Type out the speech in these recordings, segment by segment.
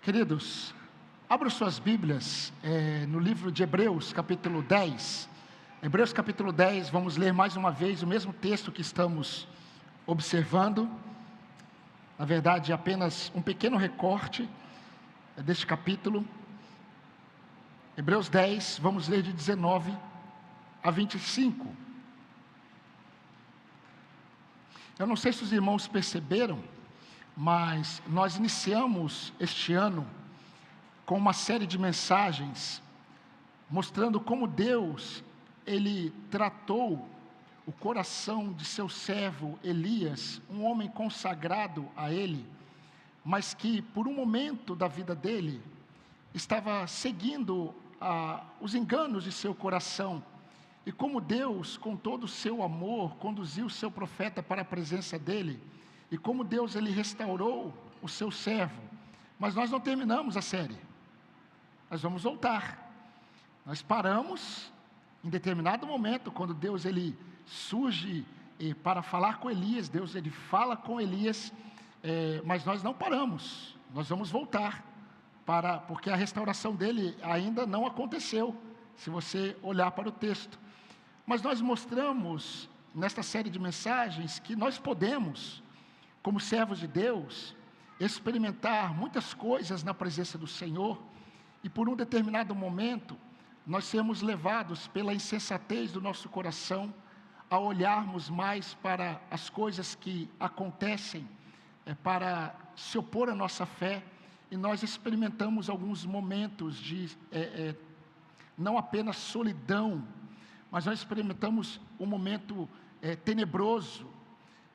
Queridos, abram suas Bíblias no livro de Hebreus, capítulo 10. Hebreus, capítulo 10, vamos ler mais uma vez o mesmo texto que estamos observando. Na verdade, apenas um pequeno recorte deste capítulo. Hebreus 10, vamos ler de 19 a 25. Eu não sei se os irmãos perceberam, mas nós iniciamos este ano com uma série de mensagens mostrando como Deus, Ele tratou o coração de seu servo Elias, um homem consagrado a Ele, mas que por um momento da vida dele, estava seguindo os enganos de seu coração, e como Deus, com todo o seu amor, conduziu o seu profeta para a presença dele, e como Deus, Ele restaurou o seu servo. Mas nós não terminamos a série, nós vamos voltar. Nós paramos em determinado momento, quando Deus, Ele surge para falar com Elias, Deus, Ele fala com Elias, mas nós não paramos, nós vamos voltar, porque a restauração dele ainda não aconteceu, se você olhar para o texto. Mas nós mostramos, nesta série de mensagens, que nós podemos, como servos de Deus, experimentar muitas coisas na presença do Senhor, e por um determinado momento, nós sermos levados pela insensatez do nosso coração, a olharmos mais para as coisas que acontecem, para se opor à nossa fé, e nós experimentamos alguns momentos de, não apenas solidão, mas nós experimentamos um momento tenebroso,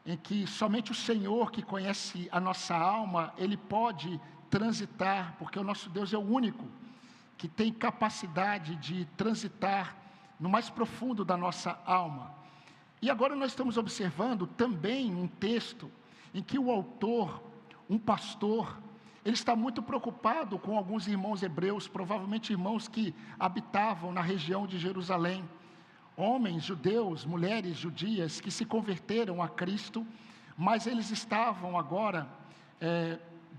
em que somente o Senhor, que conhece a nossa alma, Ele pode transitar, porque o nosso Deus é o único que tem capacidade de transitar no mais profundo da nossa alma. E agora nós estamos observando também um texto em que o autor, um pastor, ele está muito preocupado com alguns irmãos hebreus, provavelmente irmãos que habitavam na região de Jerusalém, homens judeus, mulheres judias que se converteram a Cristo, mas eles estavam agora,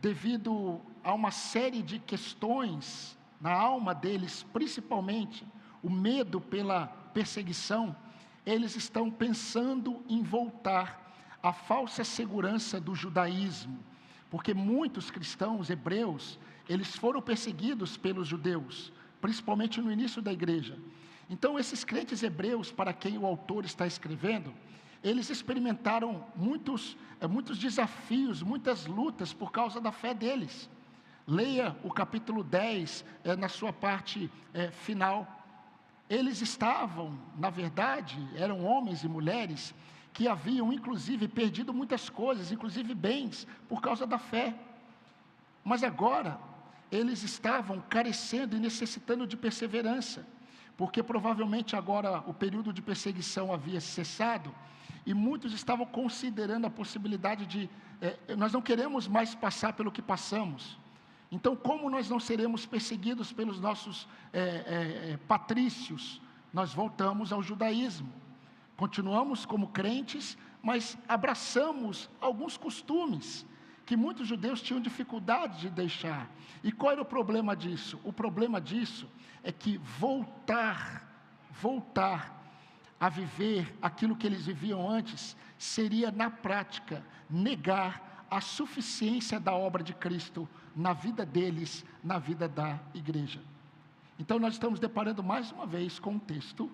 devido a uma série de questões na alma deles, principalmente o medo pela perseguição, eles estão pensando em voltar à falsa segurança do judaísmo, porque muitos cristãos hebreus, eles foram perseguidos pelos judeus, principalmente no início da igreja. Então esses crentes hebreus, para quem o autor está escrevendo, eles experimentaram muitos desafios, muitas lutas por causa da fé deles. Leia o capítulo 10, na sua parte final. Eles estavam, na verdade, eram homens e mulheres que haviam inclusive perdido muitas coisas, inclusive bens, por causa da fé. Mas agora, eles estavam carecendo e necessitando de perseverança, porque provavelmente agora o período de perseguição havia cessado, e muitos estavam considerando a possibilidade de, nós não queremos mais passar pelo que passamos, então como nós não seremos perseguidos pelos nossos patrícios? Nós voltamos ao judaísmo, continuamos como crentes, mas abraçamos alguns costumes que muitos judeus tinham dificuldade de deixar. E qual era o problema disso? O problema disso é que voltar a viver aquilo que eles viviam antes, seria na prática negar a suficiência da obra de Cristo na vida deles, na vida da igreja. Então nós estamos deparando mais uma vez com um texto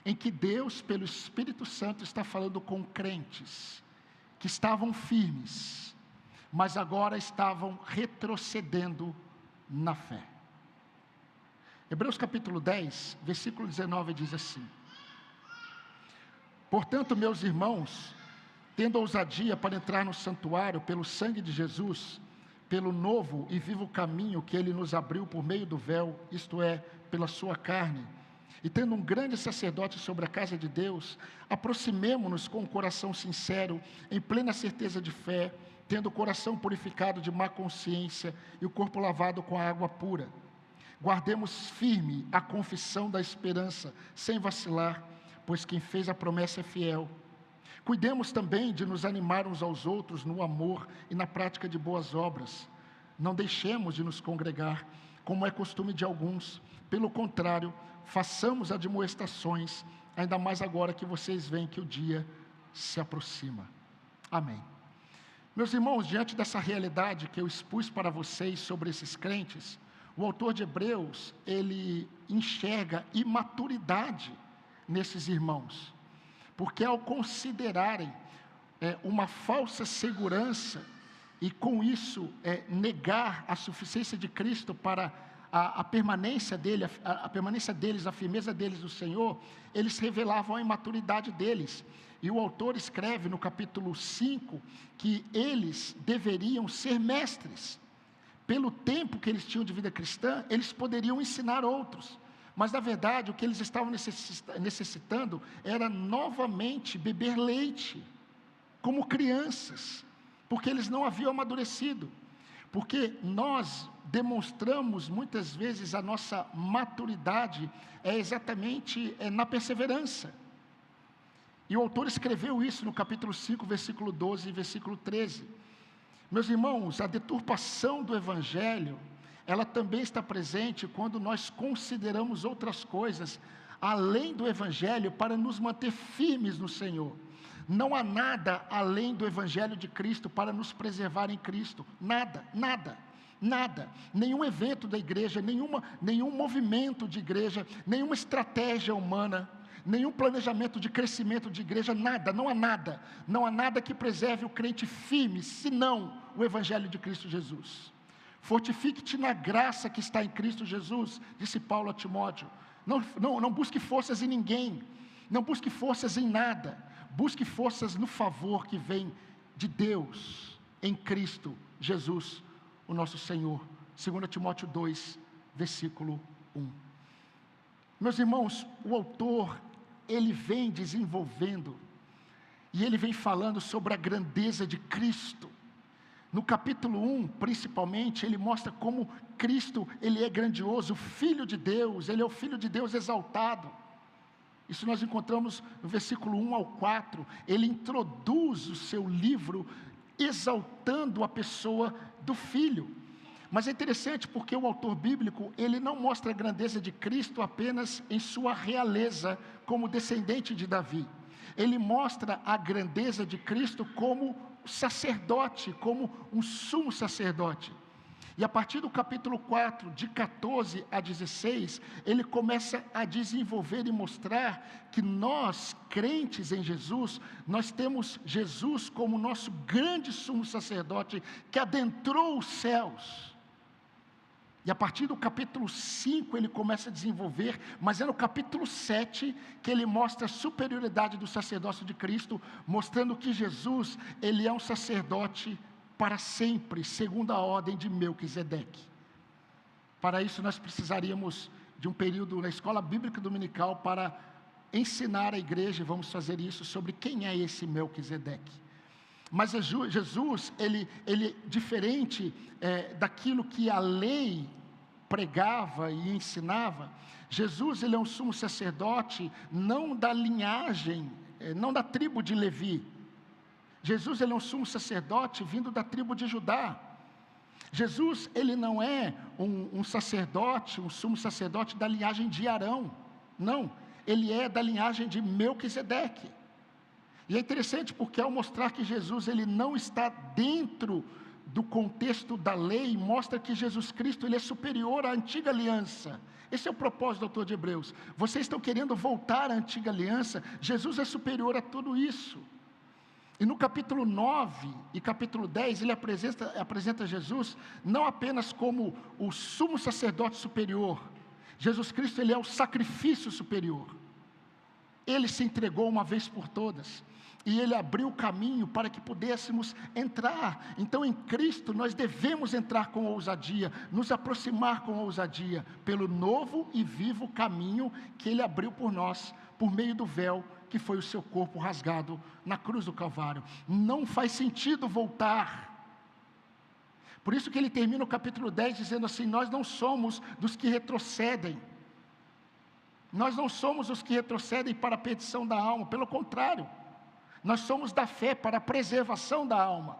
em que Deus, pelo Espírito Santo, está falando com crentes que estavam firmes, mas agora estavam retrocedendo na fé. Hebreus capítulo 10, versículo 19 diz assim: portanto, meus irmãos, tendo ousadia para entrar no santuário pelo sangue de Jesus, pelo novo e vivo caminho que Ele nos abriu por meio do véu, isto é, pela sua carne, e tendo um grande sacerdote sobre a casa de Deus, aproximemo-nos com o coração sincero, em plena certeza de fé, tendo o coração purificado de má consciência e o corpo lavado com a água pura. Guardemos firme a confissão da esperança, sem vacilar, pois quem fez a promessa é fiel. Cuidemos também de nos animar uns aos outros no amor e na prática de boas obras. não deixemos de nos congregar, como é costume de alguns. Pelo contrário, façamos admoestações, ainda mais agora que vocês veem que o dia se aproxima. Amém. Meus irmãos, diante dessa realidade que eu expus para vocês sobre esses crentes, o autor de Hebreus, ele enxerga imaturidade nesses irmãos, porque ao considerarem uma falsa segurança, e com isso negar a suficiência de Cristo para a permanência dele, a permanência deles, a firmeza deles no Senhor, eles revelavam a imaturidade deles. E o autor escreve no capítulo 5 que eles deveriam ser mestres. Pelo tempo que eles tinham de vida cristã, eles poderiam ensinar outros. Mas, na verdade, o que eles estavam necessitando era novamente beber leite, como crianças, porque eles não haviam amadurecido. Porque nós demonstramos muitas vezes a nossa maturidade exatamente na perseverança. E o autor escreveu isso no capítulo 5, versículo 12 e versículo 13. Meus irmãos, a deturpação do Evangelho, ela também está presente quando nós consideramos outras coisas, além do Evangelho, para nos manter firmes no Senhor. Não há nada além do Evangelho de Cristo para nos preservar em Cristo. Nada, nada, nada. Nenhum evento da igreja, nenhum movimento de igreja, nenhuma estratégia humana, nenhum planejamento de crescimento de igreja, nada, não há nada. Não há nada que preserve o crente firme, senão o Evangelho de Cristo Jesus. Fortifique-te na graça que está em Cristo Jesus, disse Paulo a Timóteo. Não busque forças em ninguém, não busque forças em nada, busque forças no favor que vem de Deus, em Cristo Jesus, o nosso Senhor. 2 Timóteo 2, versículo 1. Meus irmãos, o autor, ele vem desenvolvendo, e ele vem falando sobre a grandeza de Cristo. No capítulo 1, principalmente, ele mostra como Cristo, ele é grandioso, o Filho de Deus, ele é o Filho de Deus exaltado. Isso nós encontramos no versículo 1 ao 4, ele introduz o seu livro exaltando a pessoa do Filho. Mas é interessante porque o autor bíblico, ele não mostra a grandeza de Cristo apenas em sua realeza como descendente de Davi. Ele mostra a grandeza de Cristo como sacerdote, como um sumo sacerdote. E a partir do capítulo 4, de 14 a 16, ele começa a desenvolver e mostrar que nós, crentes em Jesus, nós temos Jesus como nosso grande sumo sacerdote que adentrou os céus. E a partir do capítulo 5 ele começa a desenvolver, mas é no capítulo 7 que ele mostra a superioridade do sacerdócio de Cristo, mostrando que Jesus, ele é um sacerdote para sempre, segundo a ordem de Melquisedeque. Para isso nós precisaríamos de um período na escola bíblica dominical para ensinar a igreja, vamos fazer isso, sobre quem é esse Melquisedeque. Mas Jesus, ele diferente daquilo que a lei pregava e ensinava, Jesus, ele é um sumo sacerdote, não da linhagem, não da tribo de Levi. Jesus, ele é um sumo sacerdote vindo da tribo de Judá. Jesus, ele não é um sacerdote, um sumo sacerdote da linhagem de Arão. Não, ele é da linhagem de Melquisedeque. E é interessante porque ao mostrar que Jesus, ele não está dentro do contexto da lei, mostra que Jesus Cristo, ele é superior à antiga aliança. Esse é o propósito do autor de Hebreus. Vocês estão querendo voltar à antiga aliança, Jesus é superior a tudo isso. E no capítulo 9 e capítulo 10, ele apresenta Jesus não apenas como o sumo sacerdote superior. Jesus Cristo, ele é o sacrifício superior. Ele se entregou uma vez por todas. E ele abriu o caminho para que pudéssemos entrar. Então em Cristo nós devemos entrar com ousadia, nos aproximar com ousadia, pelo novo e vivo caminho que ele abriu por nós, por meio do véu, que foi o seu corpo rasgado na cruz do Calvário. Não faz sentido voltar. Por isso que ele termina o capítulo 10 dizendo assim: nós não somos dos que retrocedem. Nós não somos os que retrocedem para a perdição da alma, pelo contrário. Nós somos da fé para a preservação da alma.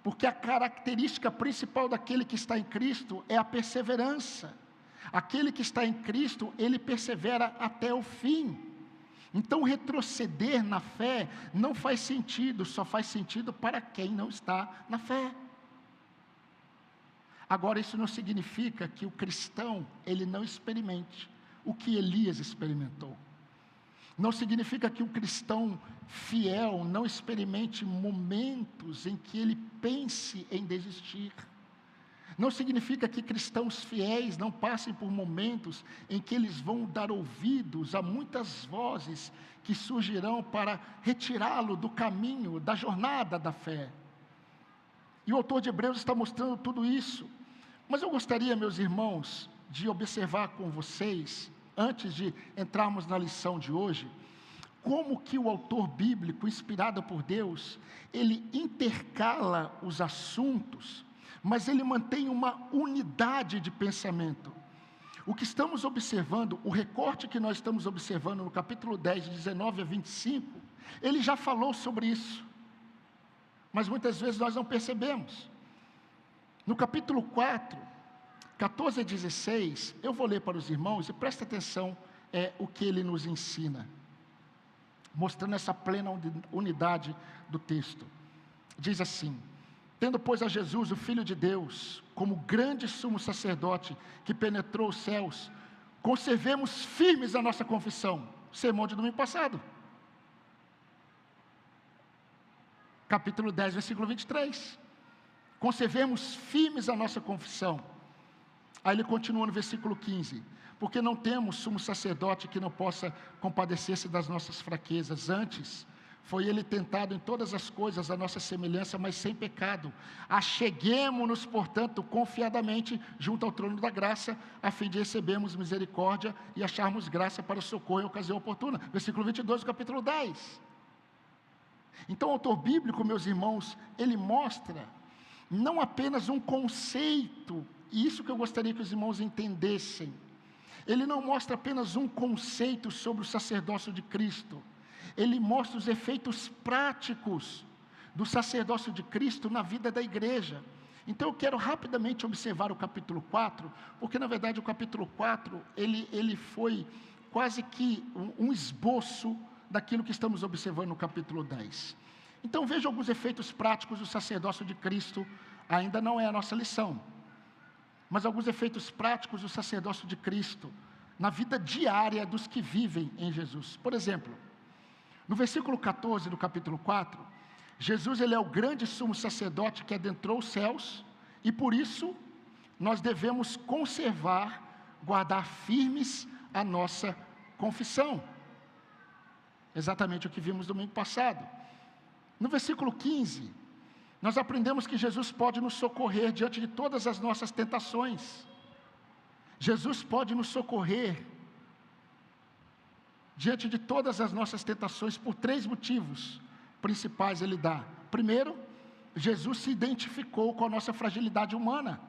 Porque a característica principal daquele que está em Cristo é a perseverança. Aquele que está em Cristo, ele persevera até o fim. Então, retroceder na fé não faz sentido, só faz sentido para quem não está na fé. Agora, isso não significa que o cristão, ele não experimente o que Elias experimentou. Não significa que o cristão fiel não experimente momentos em que ele pense em desistir. Não significa que cristãos fiéis não passem por momentos em que eles vão dar ouvidos a muitas vozes que surgirão para retirá-lo do caminho, da jornada da fé. E o autor de Hebreus está mostrando tudo isso. Mas eu gostaria, meus irmãos, de observar com vocês, antes de entrarmos na lição de hoje, como que o autor bíblico, inspirado por Deus, ele intercala os assuntos, mas ele mantém uma unidade de pensamento. O que estamos observando, o recorte que nós estamos observando no capítulo 10, de 19 a 25, ele já falou sobre isso, mas muitas vezes nós não percebemos. No capítulo 4, 14 a 16, eu vou ler para os irmãos, e presta atenção o que ele nos ensina, mostrando essa plena unidade do texto. Diz assim: tendo, pois, a Jesus, o Filho de Deus, como grande sumo sacerdote que penetrou os céus, conservemos firmes a nossa confissão. Sermão de domingo passado. Capítulo 10, versículo 23. Conservemos firmes a nossa confissão. Aí ele continua no versículo 15. Porque não temos sumo sacerdote que não possa compadecer-se das nossas fraquezas. Antes, foi ele tentado em todas as coisas, a nossa semelhança, mas sem pecado. Acheguemo-nos, portanto, confiadamente junto ao trono da graça, a fim de recebermos misericórdia e acharmos graça para o socorro em ocasião oportuna. Versículo 22 do capítulo 10. Então, o autor bíblico, meus irmãos, ele mostra não apenas um conceito, e isso que eu gostaria que os irmãos entendessem. Ele não mostra apenas um conceito sobre o sacerdócio de Cristo. Ele mostra os efeitos práticos do sacerdócio de Cristo na vida da igreja. Então eu quero rapidamente observar o capítulo 4, porque na verdade o capítulo 4, ele foi quase que um esboço daquilo que estamos observando no capítulo 10. Então veja alguns efeitos práticos do sacerdócio de Cristo, ainda não é a nossa lição, mas alguns efeitos práticos do sacerdócio de Cristo na vida diária dos que vivem em Jesus. Por exemplo, no versículo 14 do capítulo 4, Jesus, ele é o grande sumo sacerdote que adentrou os céus, e por isso nós devemos conservar, guardar firmes a nossa confissão. Exatamente o que vimos domingo passado. No versículo 15, nós aprendemos que Jesus pode nos socorrer diante de todas as nossas tentações. Jesus pode nos socorrer diante de todas as nossas tentações por 3 motivos principais ele dá. Primeiro, Jesus se identificou com a nossa fragilidade humana.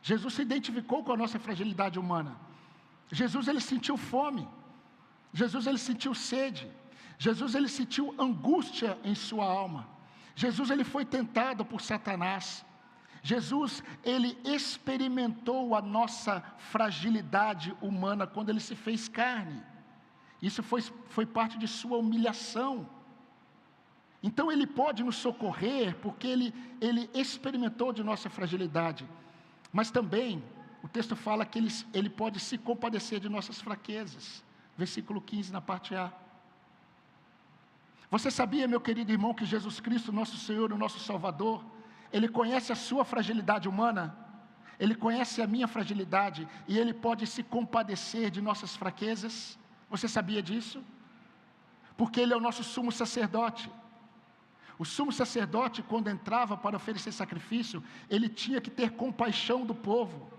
Jesus se identificou com a nossa fragilidade humana. Jesus, ele sentiu fome. Jesus, ele sentiu sede. Jesus, ele sentiu angústia em sua alma. Jesus, ele foi tentado por Satanás. Jesus, ele experimentou a nossa fragilidade humana quando ele se fez carne. Isso foi parte de sua humilhação. Então ele pode nos socorrer porque ele experimentou de nossa fragilidade. Mas também, o texto fala que ele pode se compadecer de nossas fraquezas. Versículo 15 na parte A. Você sabia, meu querido irmão, que Jesus Cristo, nosso Senhor, o nosso Salvador, ele conhece a sua fragilidade humana, ele conhece a minha fragilidade, e ele pode se compadecer de nossas fraquezas? Você sabia disso? Porque ele é o nosso sumo sacerdote. O sumo sacerdote, quando entrava para oferecer sacrifício, ele tinha que ter compaixão do povo.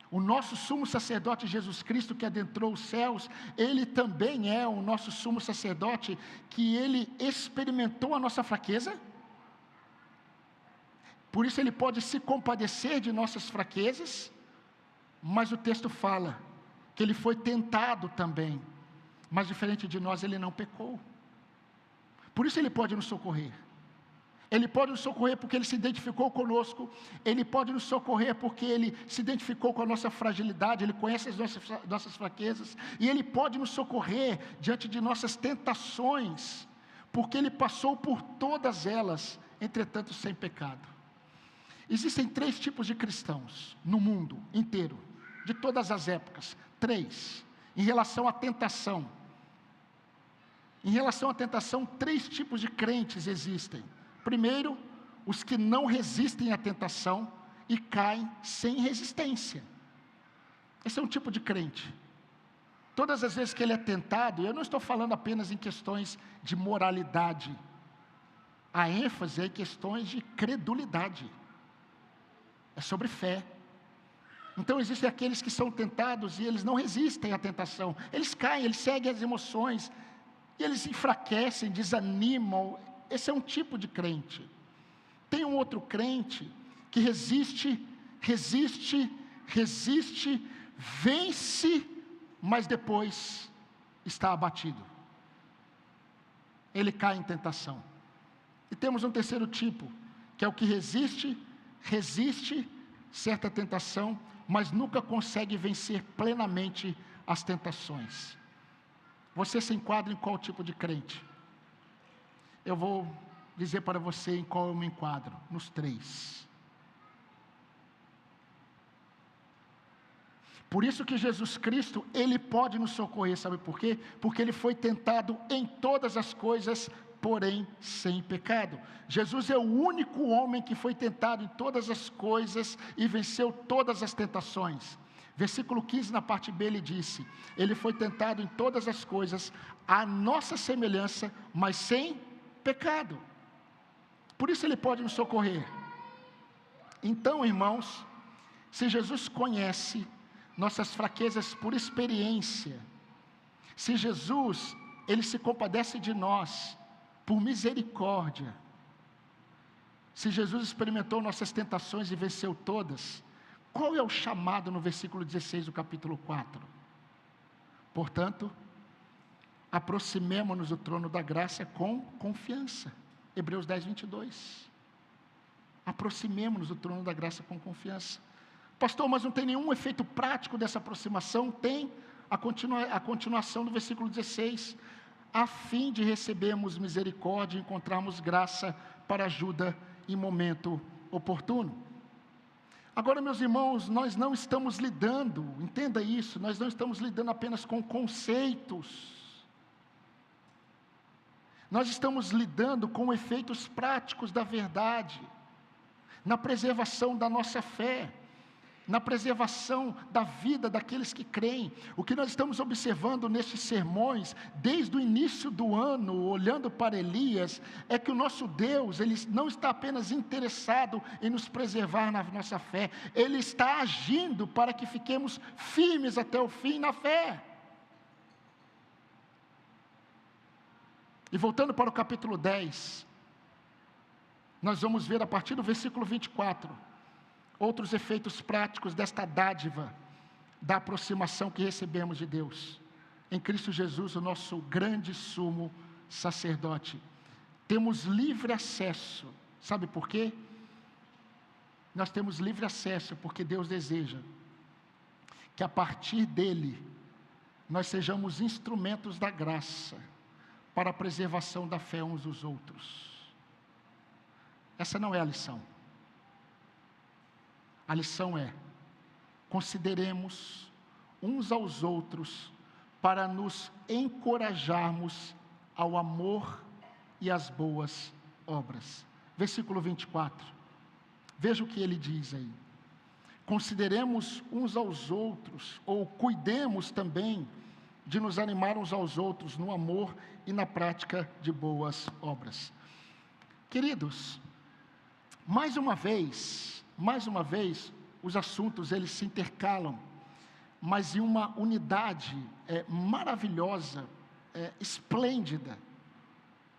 O nosso sumo sacerdote Jesus Cristo, que adentrou os céus, ele também é o nosso sumo sacerdote, que ele experimentou a nossa fraqueza. Por isso ele pode se compadecer de nossas fraquezas, mas o texto fala que ele foi tentado também, mas diferente de nós ele não pecou. Por isso ele pode nos socorrer. Ele pode nos socorrer porque Ele se identificou conosco. Ele pode nos socorrer porque Ele se identificou com a nossa fragilidade. Ele conhece as nossas fraquezas. E Ele pode nos socorrer diante de nossas tentações, porque Ele passou por todas elas, entretanto sem pecado. Existem 3 tipos de cristãos no mundo inteiro, de todas as épocas. 3. Em relação à tentação. Em relação à tentação, 3 tipos de crentes existem. Primeiro, os que não resistem à tentação e caem sem resistência. Esse é um tipo de crente. Todas as vezes que ele é tentado, eu não estou falando apenas em questões de moralidade. A ênfase é em questões de credulidade. É sobre fé. Então existem aqueles que são tentados e eles não resistem à tentação. Eles caem, eles seguem as emoções, e eles enfraquecem, desanimam. Esse é um tipo de crente. Tem um outro crente que resiste, vence, mas depois está abatido. Ele cai em tentação. E temos um terceiro tipo, que é o que resiste certa tentação, mas nunca consegue vencer plenamente as tentações. Você se enquadra em qual tipo de crente? Eu vou dizer para você em qual eu me enquadro, nos 3. Por isso que Jesus Cristo, Ele pode nos socorrer, sabe por quê? Porque Ele foi tentado em todas as coisas, porém sem pecado. Jesus é o único homem que foi tentado em todas as coisas e venceu todas as tentações. Versículo 15, na parte B, ele disse: Ele foi tentado em todas as coisas, à nossa semelhança, mas sem pecado. Por isso Ele pode nos socorrer. Então, irmãos, se Jesus conhece nossas fraquezas por experiência, se Jesus, Ele se compadece de nós por misericórdia, se Jesus experimentou nossas tentações e venceu todas, qual é o chamado no versículo 16 do capítulo 4? Portanto, aproximemo-nos do trono da graça com confiança. Hebreus 10, 22. Aproximemo-nos do trono da graça com confiança. Pastor, mas não tem nenhum efeito prático dessa aproximação? Tem a continuação do versículo 16. A fim de recebermos misericórdia e encontrarmos graça para ajuda em momento oportuno. Agora, meus irmãos, nós não estamos lidando, entenda isso, nós não estamos lidando apenas com conceitos. Nós estamos lidando com efeitos práticos da verdade, na preservação da nossa fé, na preservação da vida daqueles que creem. O que nós estamos observando nesses sermões, desde o início do ano, olhando para Elias, é que o nosso Deus, Ele não está apenas interessado em nos preservar na nossa fé, Ele está agindo para que fiquemos firmes até o fim na fé. E voltando para o capítulo 10, nós vamos ver a partir do versículo 24, outros efeitos práticos desta dádiva, da aproximação que recebemos de Deus. Em Cristo Jesus, o nosso grande sumo sacerdote. Temos livre acesso. Sabe por quê? Nós temos livre acesso porque Deus deseja que a partir dele, nós sejamos instrumentos da graça, para a preservação da fé uns dos outros. Essa não é a lição. A lição é: consideremos uns aos outros para nos encorajarmos ao amor e às boas obras. Versículo 24. Veja o que ele diz aí. Consideremos uns aos outros, ou cuidemos também de nos animar uns aos outros no amor e na prática de boas obras. Queridos, mais uma vez, os assuntos eles se intercalam, mas em uma unidade maravilhosa, esplêndida,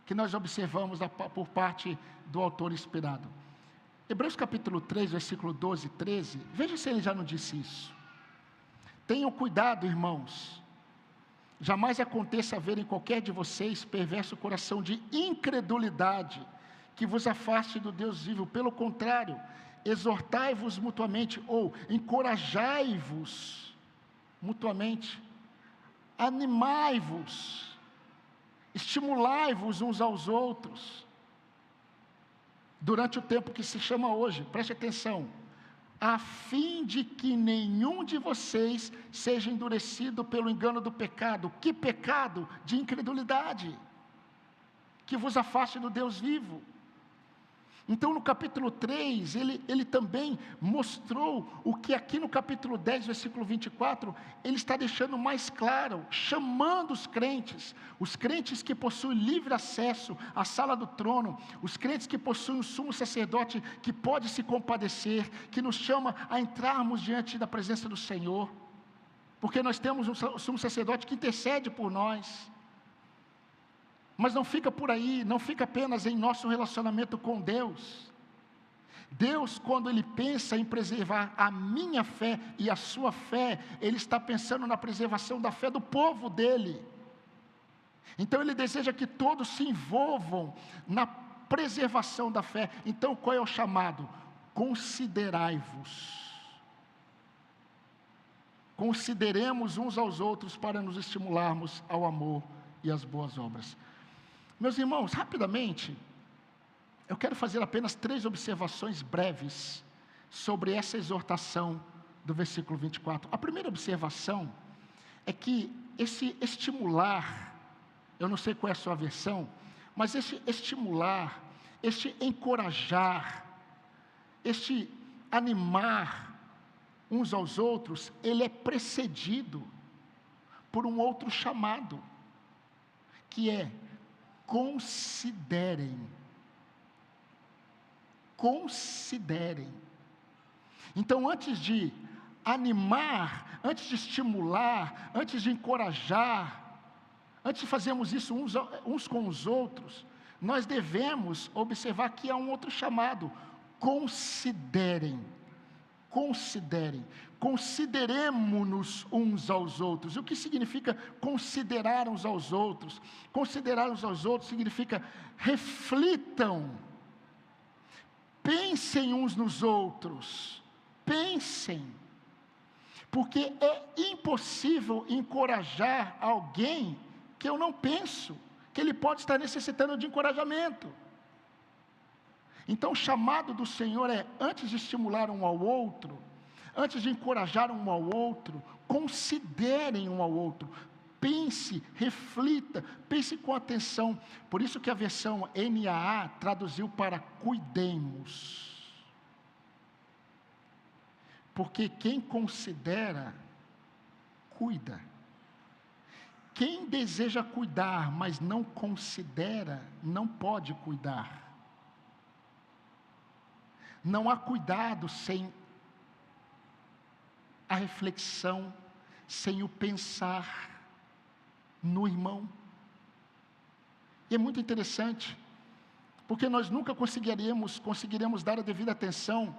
que nós observamos por parte do autor inspirado. Hebreus capítulo 3, versículo 12 e 13, veja se ele já não disse isso. Tenham cuidado, irmãos, jamais aconteça haver em qualquer de vocês perverso coração de incredulidade, que vos afaste do Deus vivo. Pelo contrário, exortai-vos mutuamente, ou encorajai-vos mutuamente, animai-vos, estimulai-vos uns aos outros, durante o tempo que se chama hoje, preste atenção, a fim de que nenhum de vocês seja endurecido pelo engano do pecado. Que pecado? De incredulidade, que vos afaste do Deus vivo. Então no capítulo 3, ele também mostrou o que aqui no capítulo 10, versículo 24, ele está deixando mais claro, chamando os crentes que possuem livre acesso à sala do trono, os crentes que possuem um sumo sacerdote que pode se compadecer, que nos chama a entrarmos diante da presença do Senhor, porque nós temos um sumo sacerdote que intercede por nós. Mas não fica por aí, não fica apenas em nosso relacionamento com Deus. Deus, quando Ele pensa em preservar a minha fé e a sua fé, Ele está pensando na preservação da fé do povo dEle. Então Ele deseja que todos se envolvam na preservação da fé. Então qual é o chamado? Considerai-vos. Consideremos uns aos outros para nos estimularmos ao amor e às boas obras. Meus irmãos, rapidamente, eu quero fazer apenas 3 observações breves sobre essa exortação do versículo 24. A primeira observação é que esse estimular, eu não sei qual é a sua versão, mas esse estimular, este encorajar, este animar uns aos outros, ele é precedido por um outro chamado, que é: considerem. Considerem. Então, antes de animar, antes de estimular, antes de encorajar, antes de fazermos isso uns com os outros, nós devemos observar que há um outro chamado: considerem. Considerem. Consideremo-nos uns aos outros. E o que significa considerar uns aos outros? Considerar uns aos outros significa reflitam, pensem uns nos outros, pensem, porque é impossível encorajar alguém que eu não penso, que ele pode estar necessitando de encorajamento. Então o chamado do Senhor é, antes de estimular um ao outro, antes de encorajar um ao outro, considerem um ao outro, pense, reflita, pense com atenção. Por isso que a versão NAA traduziu para cuidemos. Porque quem considera, cuida. Quem deseja cuidar, mas não considera, não pode cuidar. Não há cuidado sem a reflexão, sem o pensar no irmão. E é muito interessante, porque nós nunca conseguiremos dar a devida atenção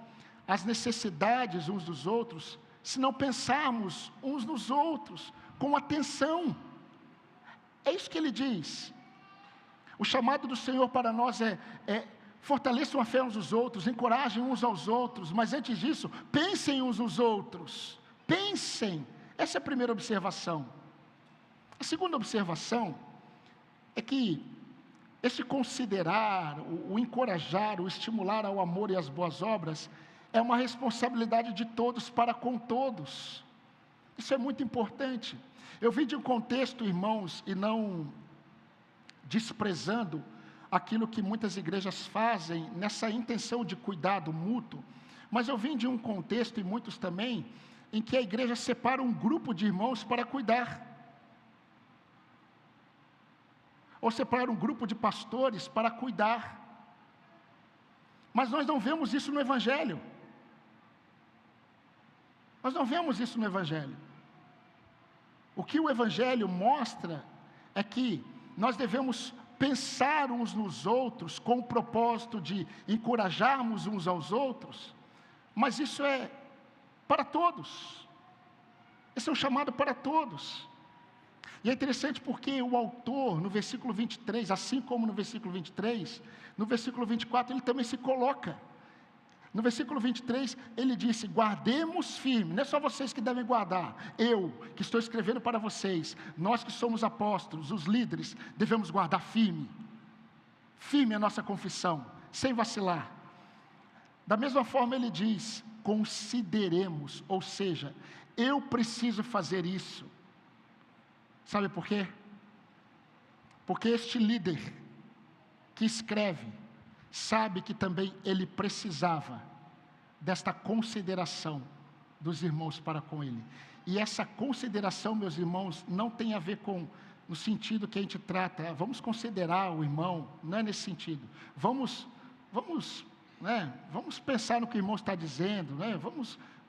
às necessidades uns dos outros, se não pensarmos uns nos outros, com atenção. É isso que ele diz. O chamado do Senhor para nós é fortaleçam a fé uns dos outros, encorajem uns aos outros, mas antes disso, pensem uns nos outros, pensem. Essa é a primeira observação. A segunda observação é que esse considerar, o encorajar, o estimular ao amor e às boas obras, é uma responsabilidade de todos para com todos. Isso é muito importante. Eu vim de um contexto, irmãos, e não desprezando aquilo que muitas igrejas fazem nessa intenção de cuidado mútuo, mas eu vim de um contexto, e muitos também, em que a igreja separa um grupo de irmãos para cuidar, ou separa um grupo de pastores para cuidar, mas nós não vemos isso no Evangelho. Nós não vemos isso no Evangelho. O que o Evangelho mostra é que nós devemos pensar uns nos outros com o propósito de encorajarmos uns aos outros, mas isso é para todos. Esse é um chamado para todos. E é interessante porque o autor, no versículo 23, assim como no versículo 23, no versículo 24 ele também se coloca. No versículo 23, ele disse: guardemos firme. Não é só vocês que devem guardar. Eu, que estou escrevendo para vocês, nós que somos apóstolos, os líderes, devemos guardar firme. Firme a nossa confissão, sem vacilar. Da mesma forma ele diz: consideremos, ou seja, eu preciso fazer isso. Sabe por quê? Porque este líder que escreve, sabe que também ele precisava desta consideração dos irmãos para com ele. E essa consideração, meus irmãos, não tem a ver com, no sentido que a gente trata, vamos considerar o irmão, não é nesse sentido. Vamos pensar no que o irmão está dizendo,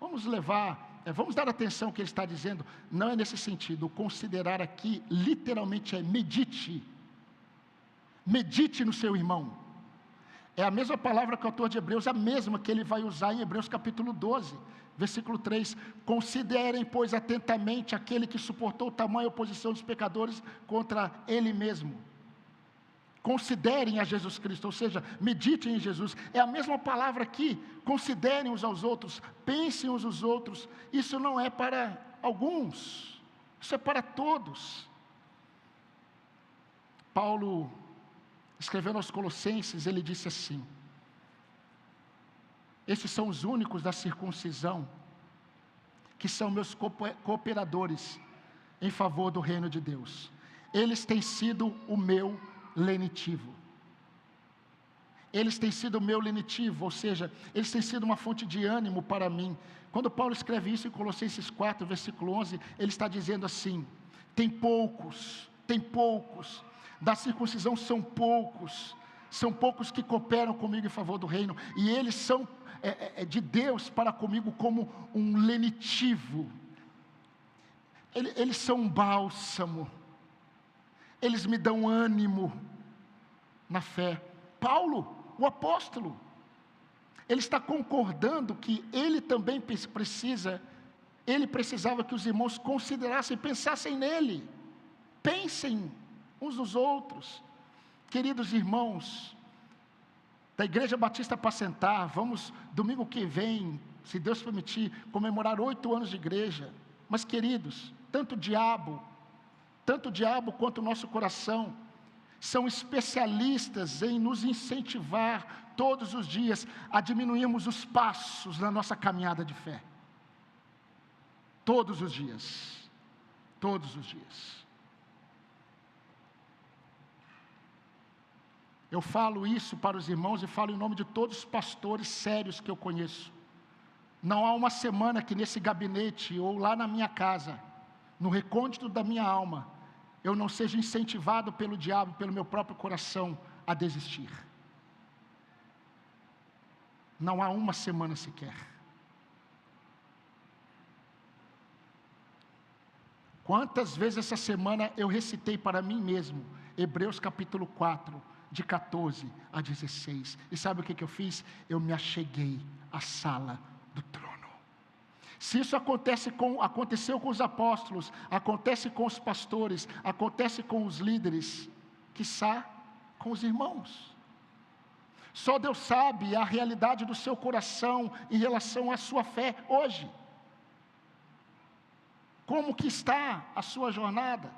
vamos levar, vamos dar atenção ao que ele está dizendo. Não é nesse sentido. O considerar aqui, literalmente, é medite. Medite no seu irmão. É a mesma palavra que o autor de Hebreus, a mesma que ele vai usar em Hebreus capítulo 12, versículo 3. Considerem, pois, atentamente aquele que suportou tamanha oposição dos pecadores contra ele mesmo. Considerem a Jesus Cristo, ou seja, meditem em Jesus. É a mesma palavra aqui. Considerem uns aos outros, pensem uns aos outros. Isso não é para alguns, isso é para todos. Paulo, escrevendo aos Colossenses, ele disse assim: esses são os únicos da circuncisão que são meus cooperadores em favor do reino de Deus. Eles têm sido o meu lenitivo. Eles têm sido o meu lenitivo, ou seja, eles têm sido uma fonte de ânimo para mim. Quando Paulo escreve isso em Colossenses 4, versículo 11, ele está dizendo assim: tem poucos, da circuncisão são poucos que cooperam comigo em favor do reino, e eles são de Deus para comigo como um lenitivo. Eles são um bálsamo, eles me dão ânimo na fé. Paulo, o apóstolo, ele está concordando que ele também precisava que os irmãos considerassem, pensassem nele, pensem uns nos outros. Queridos irmãos da Igreja Batista Apacentar, vamos domingo que vem, se Deus permitir, comemorar 8 anos de igreja. Mas queridos, tanto o diabo quanto o nosso coração são especialistas em nos incentivar todos os dias a diminuirmos os passos na nossa caminhada de fé. Todos os dias. Eu falo isso para os irmãos e falo em nome de todos os pastores sérios que eu conheço. Não há uma semana que nesse gabinete ou lá na minha casa, no recôndito da minha alma, eu não seja incentivado pelo diabo, pelo meu próprio coração, a desistir. Não há uma semana sequer. Quantas vezes essa semana eu recitei para mim mesmo, Hebreus capítulo 4, de 14 a 16. E sabe o que eu fiz? Eu me acheguei à sala do trono. Se isso aconteceu com os apóstolos, acontece com os pastores, acontece com os líderes, quiçá com os irmãos. Só Deus sabe a realidade do seu coração em relação à sua fé hoje. Como que está a sua jornada?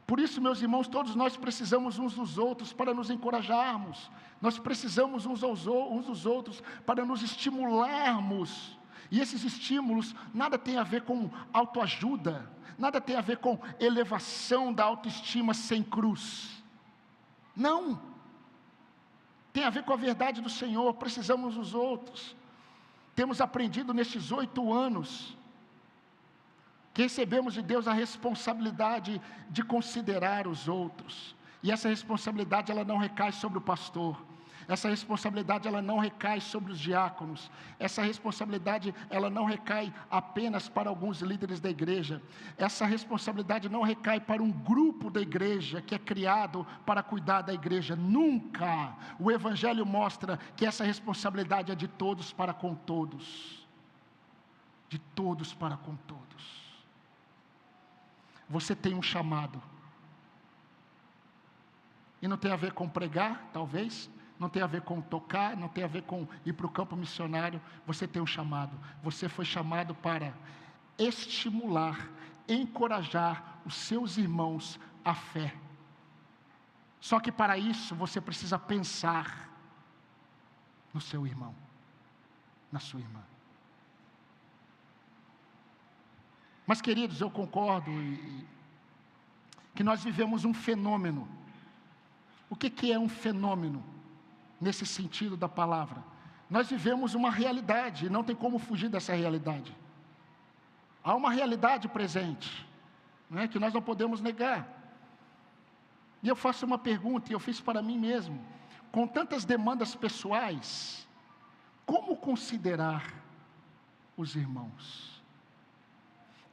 Por isso, meus irmãos, todos nós precisamos uns dos outros para nos encorajarmos. Nós precisamos uns dos outros para nos estimularmos. E esses estímulos nada tem a ver com autoajuda, nada tem a ver com elevação da autoestima sem cruz. Não. Tem a ver com a verdade do Senhor. Precisamos dos outros. Temos aprendido nestes 8 anos que recebemos de Deus a responsabilidade de considerar os outros. E essa responsabilidade ela não recai sobre o pastor. Essa responsabilidade ela não recai sobre os diáconos. Essa responsabilidade ela não recai apenas para alguns líderes da igreja. Essa responsabilidade não recai para um grupo da igreja que é criado para cuidar da igreja. Nunca. O Evangelho mostra que essa responsabilidade é de todos para com todos. De todos para com todos. você tem um chamado. E não tem a ver com pregar, talvez, não tem a ver com tocar, não tem a ver com ir para o campo missionário. Você tem um chamado. Você foi chamado para estimular, encorajar os seus irmãos à fé. Só que para isso você precisa pensar no seu irmão, na sua irmã. Mas, queridos, eu concordo que nós vivemos um fenômeno. O que é um fenômeno, nesse sentido da palavra? Nós vivemos uma realidade, e não tem como fugir dessa realidade. Há uma realidade presente, né, que nós não podemos negar. E eu faço uma pergunta, e eu fiz para mim mesmo. Com tantas demandas pessoais, como considerar os irmãos?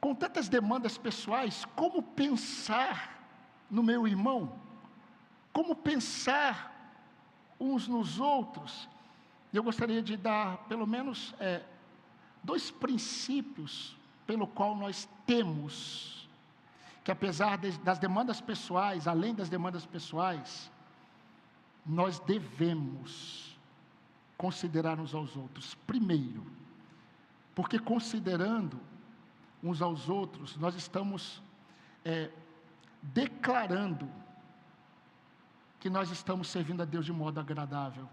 Com tantas demandas pessoais, como pensar no meu irmão? Como pensar uns nos outros? Eu gostaria de dar pelo menos 2 princípios pelo qual nós temos que, apesar das demandas pessoais, além das demandas pessoais, nós devemos considerar uns aos outros. Primeiro, porque considerando uns aos outros, nós estamos declarando que nós estamos servindo a Deus de modo agradável.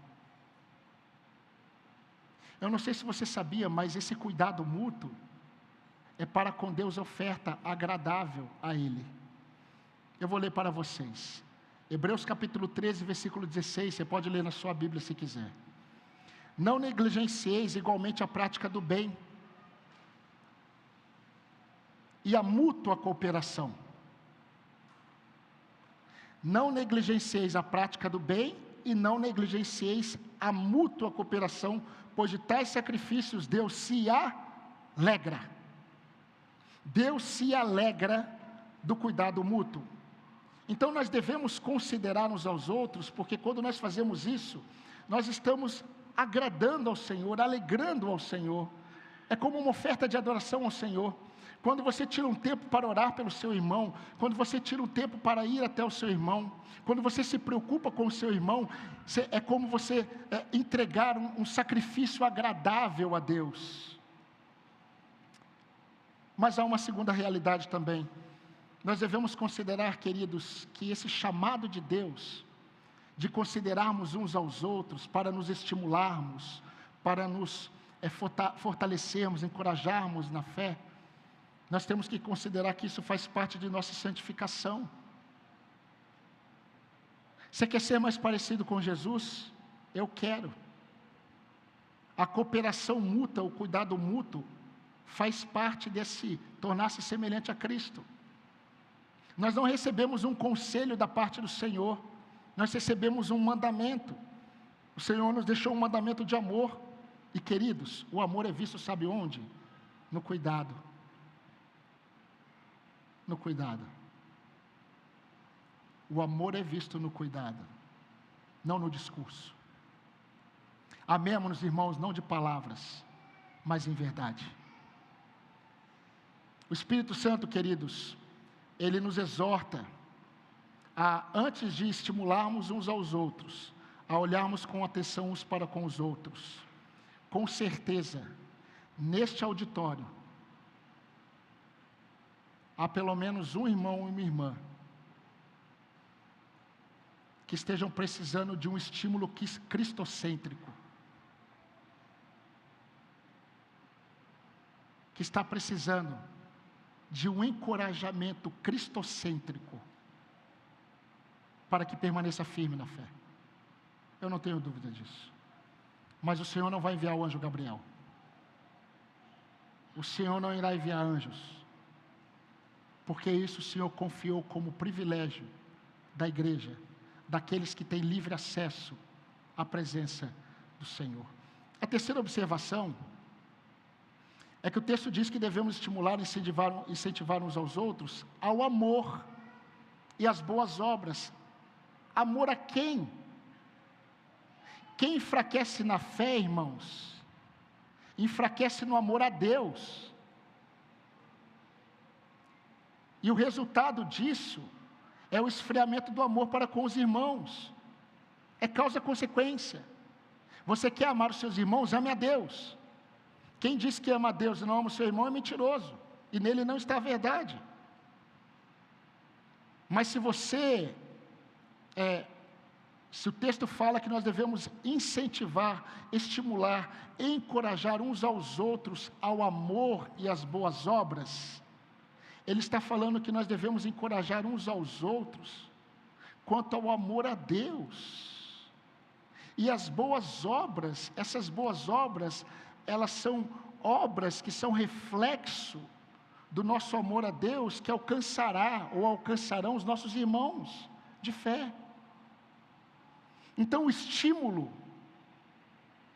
Eu não sei se você sabia, mas esse cuidado mútuo é para com Deus oferta agradável a Ele. Eu vou ler para vocês. Hebreus capítulo 13, versículo 16, você pode ler na sua Bíblia se quiser. Não negligencieis igualmente a prática do bem e a mútua cooperação. Não negligencieis a prática do bem e não negligencieis a mútua cooperação, pois de tais sacrifícios Deus se alegra. Deus se alegra do cuidado mútuo. Então nós devemos considerar uns aos outros, porque quando nós fazemos isso, nós estamos agradando ao Senhor, alegrando ao Senhor. É como uma oferta de adoração ao Senhor. Quando você tira um tempo para orar pelo seu irmão, quando você tira um tempo para ir até o seu irmão, quando você se preocupa com o seu irmão, é como você entregar um sacrifício agradável a Deus. Mas há uma segunda realidade também. Nós devemos considerar, queridos, que esse chamado de Deus, de considerarmos uns aos outros, para nos estimularmos, para nos fortalecermos, encorajarmos na fé, nós temos que considerar que isso faz parte de nossa santificação. Você quer ser mais parecido com Jesus? Eu quero. A cooperação mútua, o cuidado mútuo, faz parte desse tornar-se semelhante a Cristo. Nós não recebemos um conselho da parte do Senhor, nós recebemos um mandamento. O Senhor nos deixou um mandamento de amor. E, queridos, o amor é visto, sabe onde? No cuidado. No cuidado. O amor é visto no cuidado, não no discurso. Amemos-nos, irmãos, não de palavras, mas em verdade. O Espírito Santo, queridos, ele nos exorta a, antes de estimularmos uns aos outros, a olharmos com atenção uns para com os outros. Com certeza, neste auditório, há pelo menos um irmão e uma irmã que estejam precisando de um estímulo cristocêntrico, que está precisando de um encorajamento cristocêntrico para que permaneça firme na fé. Eu não tenho dúvida disso. Mas o Senhor não vai enviar o anjo Gabriel. O Senhor não irá enviar anjos, porque isso o Senhor confiou como privilégio da igreja, daqueles que têm livre acesso à presença do Senhor. A terceira observação é que o texto diz que devemos estimular e incentivar uns aos outros ao amor e às boas obras. Amor a quem? Quem enfraquece na fé, irmãos, enfraquece no amor a Deus. E o resultado disso é o esfriamento do amor para com os irmãos. É causa e consequência. Você quer amar os seus irmãos? Ame a Deus. Quem diz que ama a Deus e não ama o seu irmão é mentiroso, e nele não está a verdade. Mas se o texto fala que nós devemos incentivar, estimular, encorajar uns aos outros ao amor e às boas obras, ele está falando que nós devemos encorajar uns aos outros quanto ao amor a Deus. E as boas obras, essas boas obras, elas são obras que são reflexo do nosso amor a Deus, que alcançará ou alcançarão os nossos irmãos de fé. Então o estímulo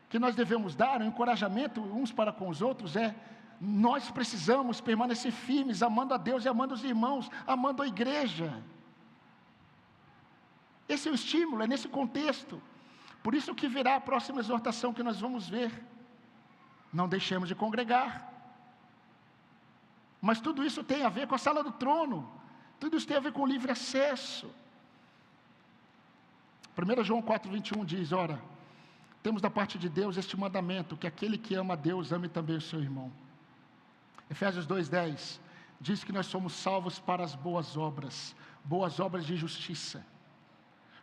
que nós devemos dar, o encorajamento uns para com os outros nós precisamos permanecer firmes, amando a Deus e amando os irmãos, amando a igreja. Esse é o estímulo, é nesse contexto. Por isso que virá a próxima exortação que nós vamos ver. Não deixemos de congregar. Mas tudo isso tem a ver com a sala do trono. Tudo isso tem a ver com o livre acesso. 1 João 4,21 diz, ora, temos da parte de Deus este mandamento, que aquele que ama a Deus, ame também o seu irmão. Efésios 2,10 diz que nós somos salvos para as boas obras de justiça,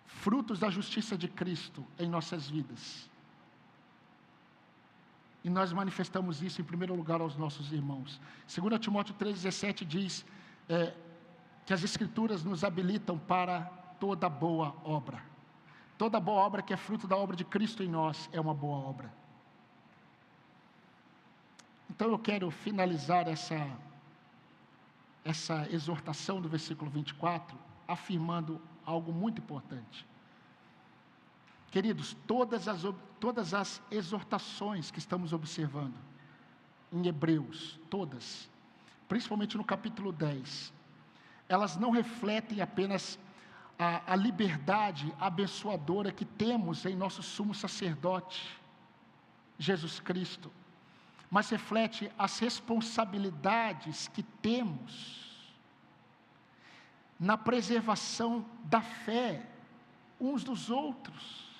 frutos da justiça de Cristo em nossas vidas. E nós manifestamos isso em primeiro lugar aos nossos irmãos. 2 Timóteo 3,17 diz que as Escrituras nos habilitam para toda boa obra. Toda boa obra que é fruto da obra de Cristo em nós é uma boa obra. Então eu quero finalizar essa exortação do versículo 24, afirmando algo muito importante. Queridos, todas as exortações que estamos observando em Hebreus, todas, principalmente no capítulo 10, elas não refletem apenas a liberdade abençoadora que temos em nosso sumo sacerdote, Jesus Cristo, mas reflete as responsabilidades que temos na preservação da fé uns dos outros.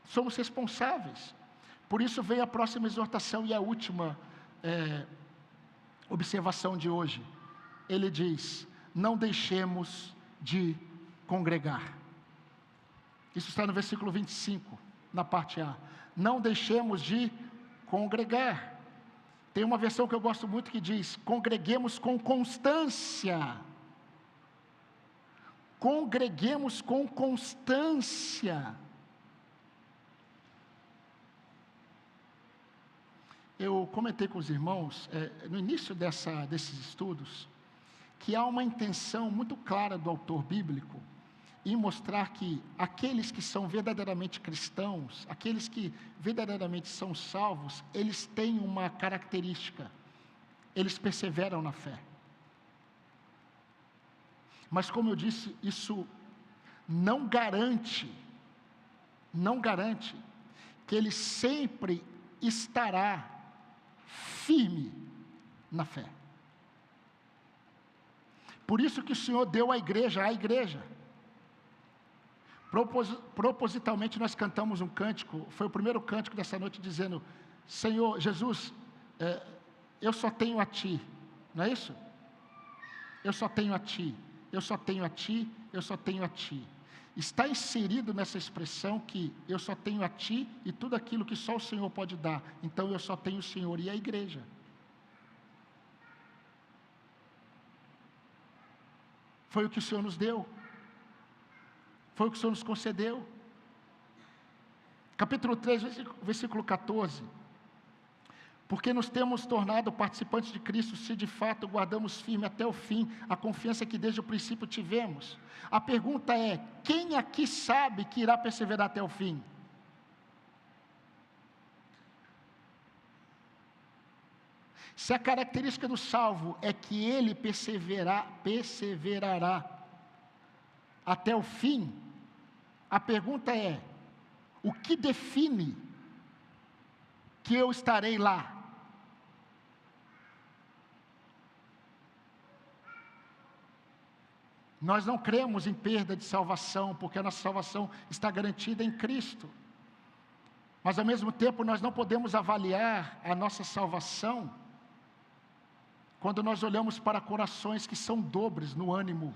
Somos responsáveis. Por isso vem a próxima exortação e a última observação de hoje. Ele diz, não deixemos de congregar. Isso está no versículo 25, na parte A. Não deixemos de congregar. Tem uma versão que eu gosto muito que diz, congreguemos com constância. Congreguemos com constância. Eu comentei com os irmãos, no início desses estudos, que há uma intenção muito clara do autor bíblico em mostrar que aqueles que são verdadeiramente cristãos, aqueles que verdadeiramente são salvos, eles têm uma característica, eles perseveram na fé. Mas como eu disse, isso não garante que ele sempre estará firme na fé. Por isso que o Senhor deu à igreja. Propositalmente nós cantamos um cântico, foi o primeiro cântico dessa noite, dizendo, Senhor, Jesus, eu só tenho a Ti, não é isso? Eu só tenho a Ti, eu só tenho a Ti, eu só tenho a Ti. Está inserido nessa expressão que eu só tenho a Ti e tudo aquilo que só o Senhor pode dar. Então eu só tenho o Senhor e a igreja. Foi o que o Senhor nos deu. Foi o que o Senhor nos concedeu. Capítulo 3, versículo 14. Porque nos temos tornado participantes de Cristo, se de fato guardamos firme até o fim a confiança que desde o princípio tivemos. A pergunta é, quem aqui sabe que irá perseverar até o fim? Se a característica do salvo é que ele perseverará até o fim, a pergunta é, o que define que eu estarei lá? Nós não cremos em perda de salvação, porque a nossa salvação está garantida em Cristo. Mas ao mesmo tempo nós não podemos avaliar a nossa salvação quando nós olhamos para corações que são dobres no ânimo.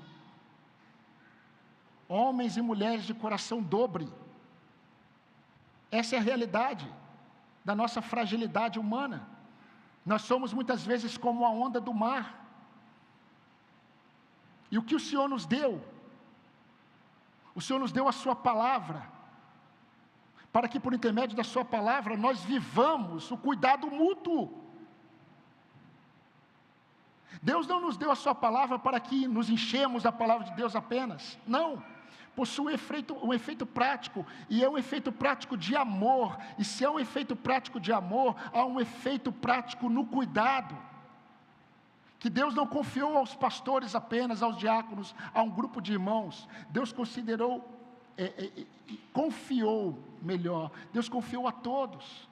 Homens e mulheres de coração dobre. Essa é a realidade da nossa fragilidade humana. Nós somos muitas vezes como a onda do mar. E o que o Senhor nos deu? O Senhor nos deu a sua palavra, para que por intermédio da sua palavra nós vivamos o cuidado mútuo. Deus não nos deu a sua palavra para que nos enchemos da palavra de Deus apenas. Não. Possui um efeito prático, e é um efeito prático de amor. E se é um efeito prático de amor, há um efeito prático no cuidado. Que Deus não confiou aos pastores apenas, aos diáconos, a um grupo de irmãos. Deus confiou melhor. Deus confiou a todos.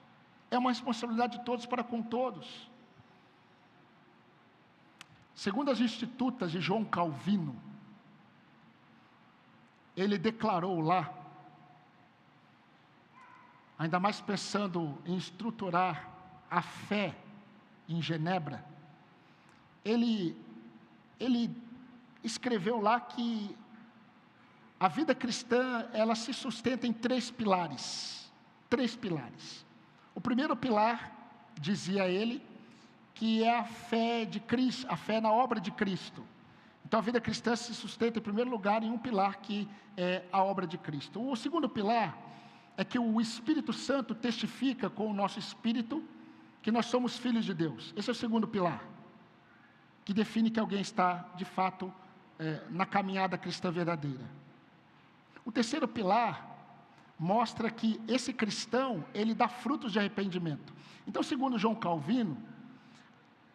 É uma responsabilidade de todos para com todos. Segundo as Institutas de João Calvino, ele declarou lá, ainda mais pensando em estruturar a fé em Genebra, ele escreveu lá que a vida cristã, ela se sustenta em 3 pilares. 3 pilares. O primeiro pilar, dizia ele, que é a fé de Cristo, a fé na obra de Cristo. Então a vida cristã se sustenta em primeiro lugar em um pilar que é a obra de Cristo. O segundo pilar é que o Espírito Santo testifica com o nosso espírito que nós somos filhos de Deus. Esse é o segundo pilar, que define que alguém está, de fato, na caminhada cristã verdadeira. O terceiro pilar mostra que esse cristão, ele dá frutos de arrependimento. Então, segundo João Calvino,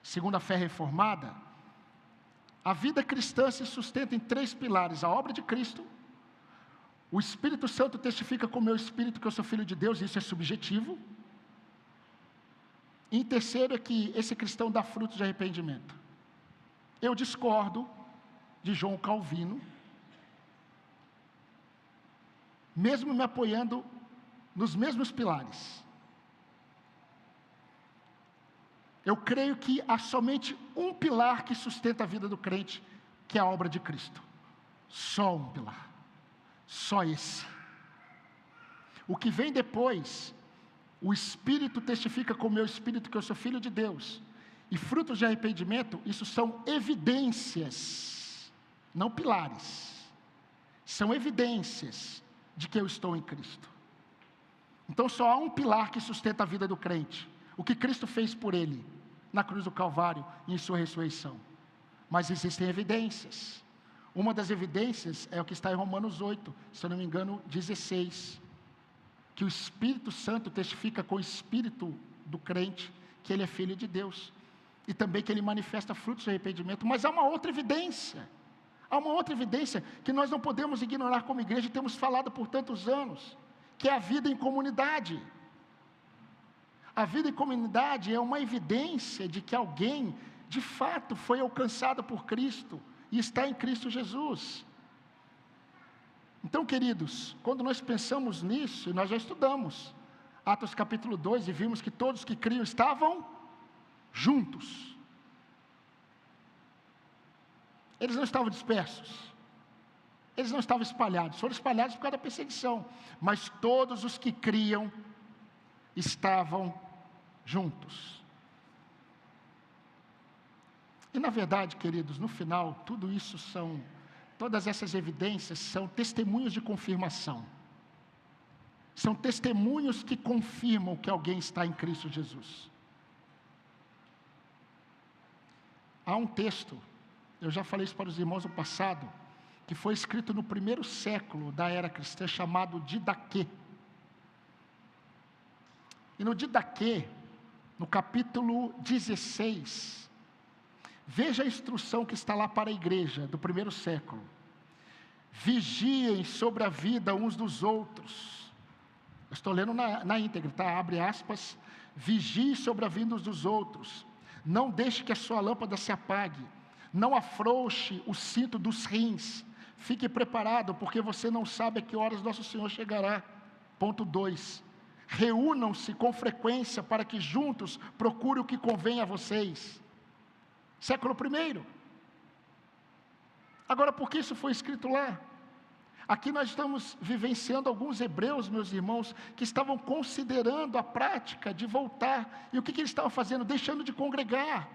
segundo a fé reformada, a vida cristã se sustenta em 3 pilares: a obra de Cristo, o Espírito Santo testifica com o meu espírito que eu sou filho de Deus, e isso é subjetivo. E em terceiro é que esse cristão dá frutos de arrependimento. Eu discordo de João Calvino, mesmo me apoiando nos mesmos pilares. Eu creio que há somente um pilar que sustenta a vida do crente, que é a obra de Cristo. Só um pilar. Só esse. O que vem depois, o Espírito testifica com o meu espírito que eu sou filho de Deus. E frutos de arrependimento, isso são evidências, não pilares. São evidências de que eu estou em Cristo. Então só há um pilar que sustenta a vida do crente: o que Cristo fez por ele, na cruz do Calvário e em sua ressurreição. Mas existem evidências. Uma das evidências é o que está em Romanos 8, se eu não me engano, 16. Que o Espírito Santo testifica com o espírito do crente que ele é filho de Deus. E também que ele manifesta frutos de arrependimento. Mas há uma outra evidência. Há uma outra evidência que nós não podemos ignorar como igreja, e temos falado por tantos anos, que é a vida em comunidade. A vida em comunidade é uma evidência de que alguém, de fato, foi alcançado por Cristo e está em Cristo Jesus. Então, queridos, quando nós pensamos nisso, nós já estudamos Atos capítulo 2 e vimos que todos que criam estavam juntos. Eles não estavam dispersos. Eles não estavam espalhados. Foram espalhados por causa da perseguição. Mas todos os que criam estavam juntos. E na verdade, queridos, no final, todas essas evidências são testemunhos de confirmação. São testemunhos que confirmam que alguém está em Cristo Jesus. Há um texto, eu já falei isso para os irmãos no passado, que foi escrito no 1º século da era cristã, chamado Didaquê. E no Didaquê, no capítulo 16, veja a instrução que está lá para a igreja do 1º século. Vigiem sobre a vida uns dos outros. Eu estou lendo na íntegra, tá? Abre aspas. Vigie sobre a vida uns dos outros. Não deixe que a sua lâmpada se apague. Não afrouxe o cinto dos rins. fique preparado, porque você não sabe a que horas nosso Senhor chegará. Ponto 2. Reúnam-se com frequência para que juntos procurem o que convém a vocês. Século I. Agora, por que isso foi escrito lá? Aqui nós estamos vivenciando alguns hebreus, meus irmãos, que estavam considerando a prática de voltar. E o que eles estavam fazendo? Deixando de congregar.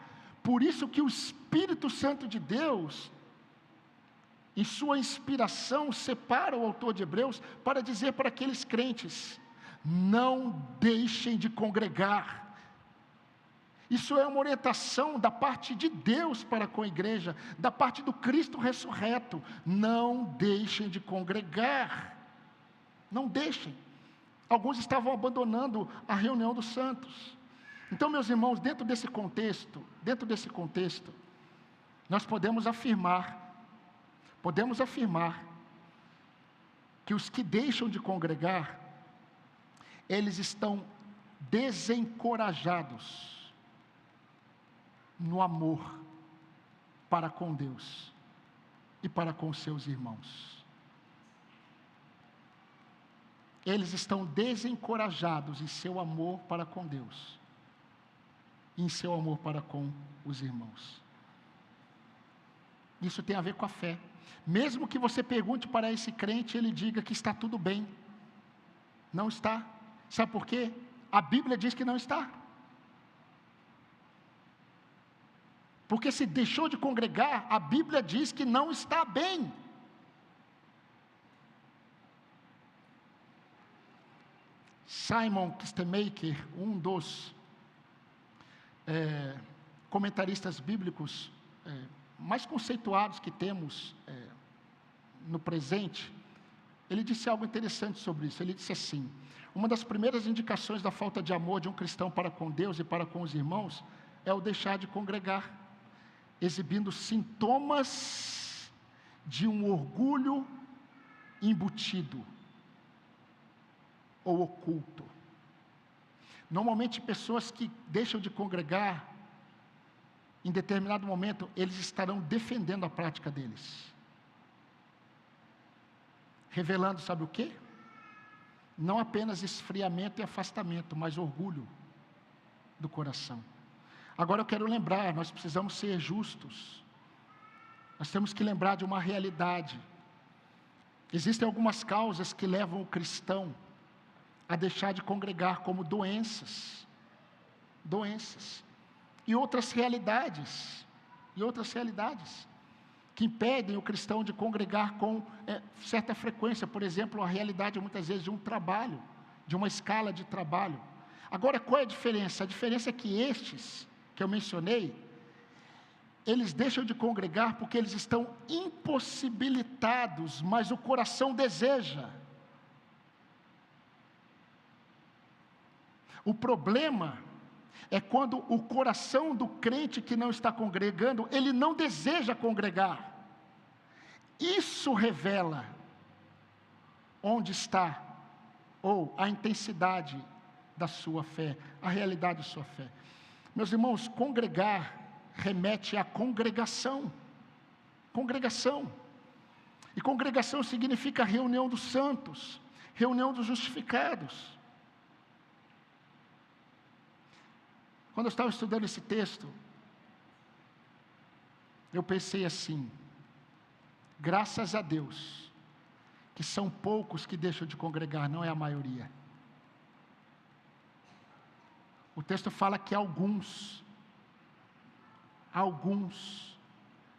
Por isso que o Espírito Santo de Deus, em sua inspiração, separa o autor de Hebreus para dizer para aqueles crentes: não deixem de congregar. Isso é uma orientação da parte de Deus para com a igreja, da parte do Cristo ressurreto. Não deixem de congregar. Não deixem. Alguns estavam abandonando a reunião dos santos. Então, meus irmãos, dentro desse contexto, nós podemos afirmar que os que deixam de congregar, eles estão desencorajados no amor para com Deus e para com seus irmãos. Eles estão desencorajados em seu amor para com Deus e em seu amor para com os irmãos. Isso tem a ver com a fé. Mesmo que você pergunte para esse crente, ele diga que está tudo bem. Não está. Sabe por quê? A Bíblia diz que não está. Porque se deixou de congregar, a Bíblia diz que não está bem. Simon Kistemaker, um dos comentaristas bíblicos mais conceituados que temos no presente, ele disse algo interessante sobre isso. Ele disse assim: uma das primeiras indicações da falta de amor de um cristão para com Deus e para com os irmãos é o deixar de congregar, exibindo sintomas de um orgulho embutido ou oculto. Normalmente, pessoas que deixam de congregar, em determinado momento, eles estarão defendendo a prática deles, revelando, sabe o quê? Não apenas esfriamento e afastamento, mas orgulho do coração. Agora eu quero lembrar, nós precisamos ser justos. Nós temos que lembrar de uma realidade. Existem algumas causas que levam o cristão a deixar de congregar, como doenças, e outras realidades, que impedem o cristão de congregar com certa frequência. Por exemplo, a realidade muitas vezes de um trabalho, de uma escala de trabalho. Agora, qual é a diferença? A diferença é que estes que eu mencionei, eles deixam de congregar porque eles estão impossibilitados, mas o coração deseja. O problema é quando o coração do crente que não está congregando, ele não deseja congregar. Isso revela onde está, ou a intensidade da sua fé, a realidade da sua fé. Meus irmãos, congregar remete à congregação. E congregação significa reunião dos santos, reunião dos justificados. Quando eu estava estudando esse texto, eu pensei assim: graças a Deus, que são poucos que deixam de congregar, não é a maioria. O texto fala que alguns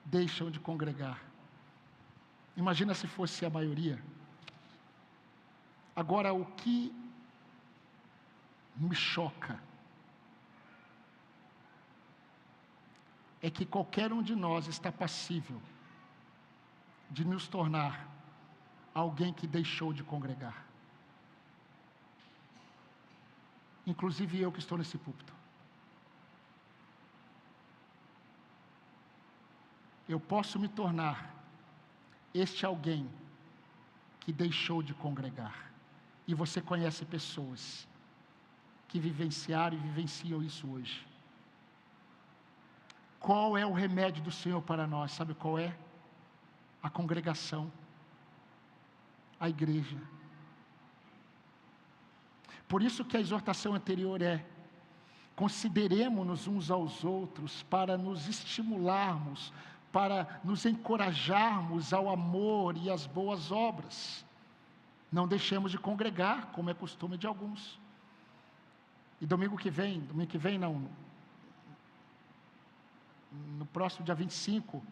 deixam de congregar. Imagina se fosse a maioria. Agora, o que me choca é que qualquer um de nós está passível de nos tornar alguém que deixou de congregar. Inclusive eu que estou nesse púlpito. Eu posso me tornar este alguém que deixou de congregar. E você conhece pessoas que vivenciaram e vivenciam isso hoje. Qual é o remédio do Senhor para nós? Sabe qual é? a congregação, a igreja. Por isso que a exortação anterior é: consideremos-nos uns aos outros para nos estimularmos, para nos encorajarmos ao amor e às boas obras. Não deixemos de congregar, como é costume de alguns. E domingo que vem não, no próximo dia 25,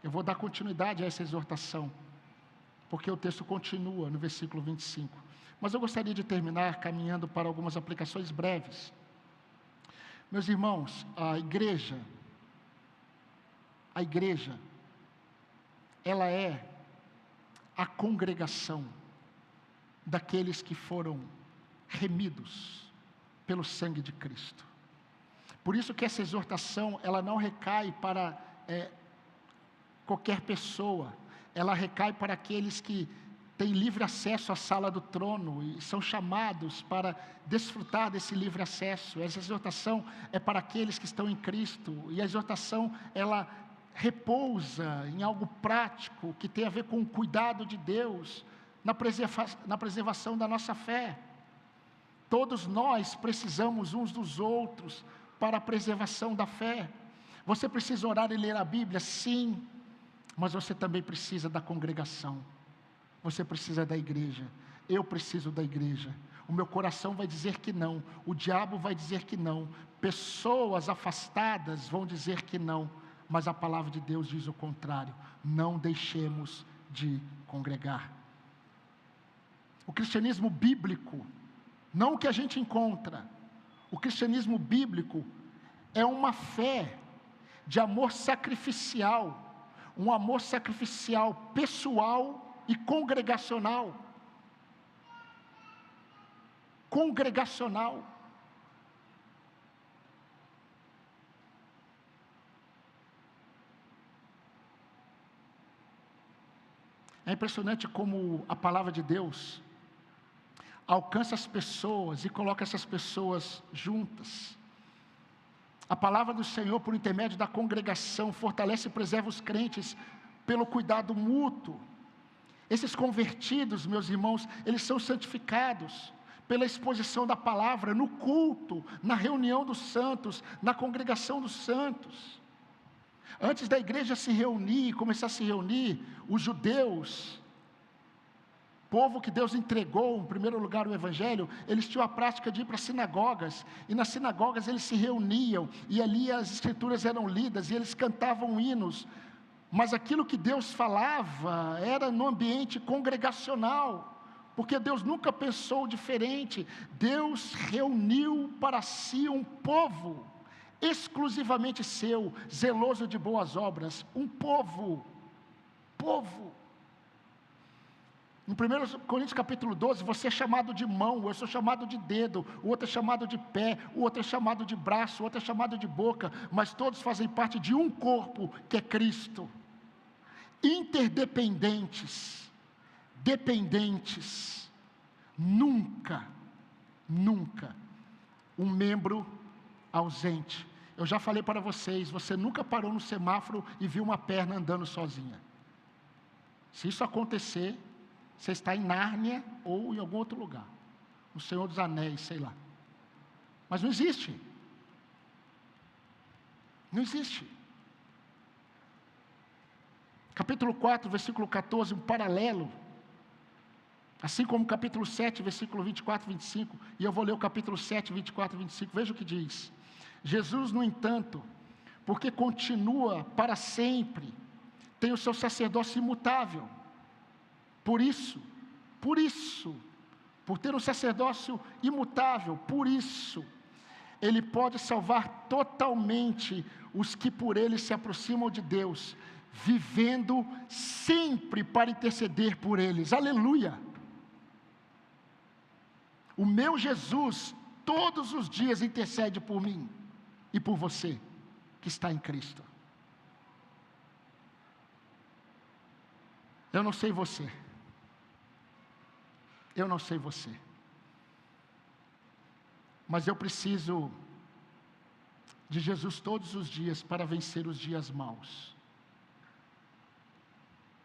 eu vou dar continuidade a essa exortação, porque o texto continua no versículo 25. Mas eu gostaria de terminar caminhando para algumas aplicações breves. Meus irmãos, a igreja, ela é a congregação daqueles que foram remidos pelo sangue de Cristo. Por isso que essa exortação, ela não recai para qualquer pessoa, ela recai para aqueles que têm livre acesso à sala do trono e são chamados para desfrutar desse livre acesso. Essa exortação é para aqueles que estão em Cristo, e a exortação, ela repousa em algo prático, que tem a ver com o cuidado de Deus, na preservação da nossa fé. Todos nós precisamos uns dos outros para a preservação da fé. Você precisa orar e ler a Bíblia? Sim, mas você também precisa da congregação. Você precisa da igreja. Eu preciso da igreja. O meu coração vai dizer que não, o diabo vai dizer que não, pessoas afastadas vão dizer que não, mas a palavra de Deus diz o contrário: não deixemos de congregar. O cristianismo bíblico, não o que a gente encontra, o cristianismo bíblico é uma fé de amor sacrificial, um amor sacrificial pessoal e congregacional. Congregacional. É impressionante como a palavra de Deus alcança as pessoas e coloca essas pessoas juntas. A palavra do Senhor, por intermédio da congregação, fortalece e preserva os crentes pelo cuidado mútuo. Esses convertidos, meus irmãos, eles são santificados pela exposição da palavra, no culto, na reunião dos santos, na congregação dos santos. Antes da igreja se reunir, começar a se reunir, os judeus, povo que Deus entregou, em primeiro lugar, o Evangelho, eles tinham a prática de ir para sinagogas, e nas sinagogas eles se reuniam, e ali as escrituras eram lidas, e eles cantavam hinos, mas aquilo que Deus falava era no ambiente congregacional, porque Deus nunca pensou diferente. Deus reuniu para si um povo, exclusivamente seu, zeloso de boas obras, um povo. Em 1 Coríntios capítulo 12, você é chamado de mão, eu sou chamado de dedo, o outro é chamado de pé, o outro é chamado de braço, o outro é chamado de boca, mas todos fazem parte de um corpo, que é Cristo. Interdependentes, dependentes, nunca um membro ausente. Eu já falei para vocês, você nunca parou no semáforo e viu uma perna andando sozinha. Se isso acontecer, você está em Nárnia ou em algum outro lugar, no Senhor dos Anéis, sei lá. Mas não existe. Não existe. Capítulo 4, versículo 14, um paralelo. Assim como capítulo 7, versículo 24 e 25. E eu vou ler o capítulo 7, 24 e 25. Veja o que diz. Jesus, no entanto, porque continua para sempre, tem o seu sacerdócio imutável. Por ter um sacerdócio imutável, por isso, ele pode salvar totalmente os que por ele se aproximam de Deus, vivendo sempre para interceder por eles. Aleluia! O meu Jesus, todos os dias intercede por mim e por você, que está em Cristo. Eu não sei você. Mas eu preciso de Jesus todos os dias para vencer os dias maus.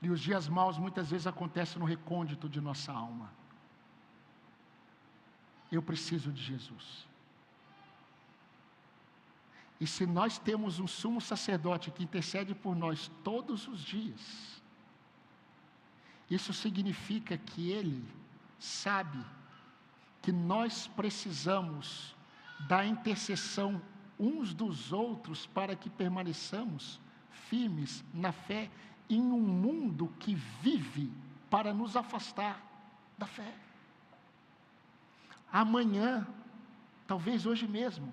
E os dias maus muitas vezes acontecem no recôndito de nossa alma. Eu preciso de Jesus. E se nós temos um sumo sacerdote que intercede por nós todos os dias, isso significa que ele sabe que nós precisamos da intercessão uns dos outros para que permaneçamos firmes na fé em um mundo que vive para nos afastar da fé. Amanhã, talvez hoje mesmo,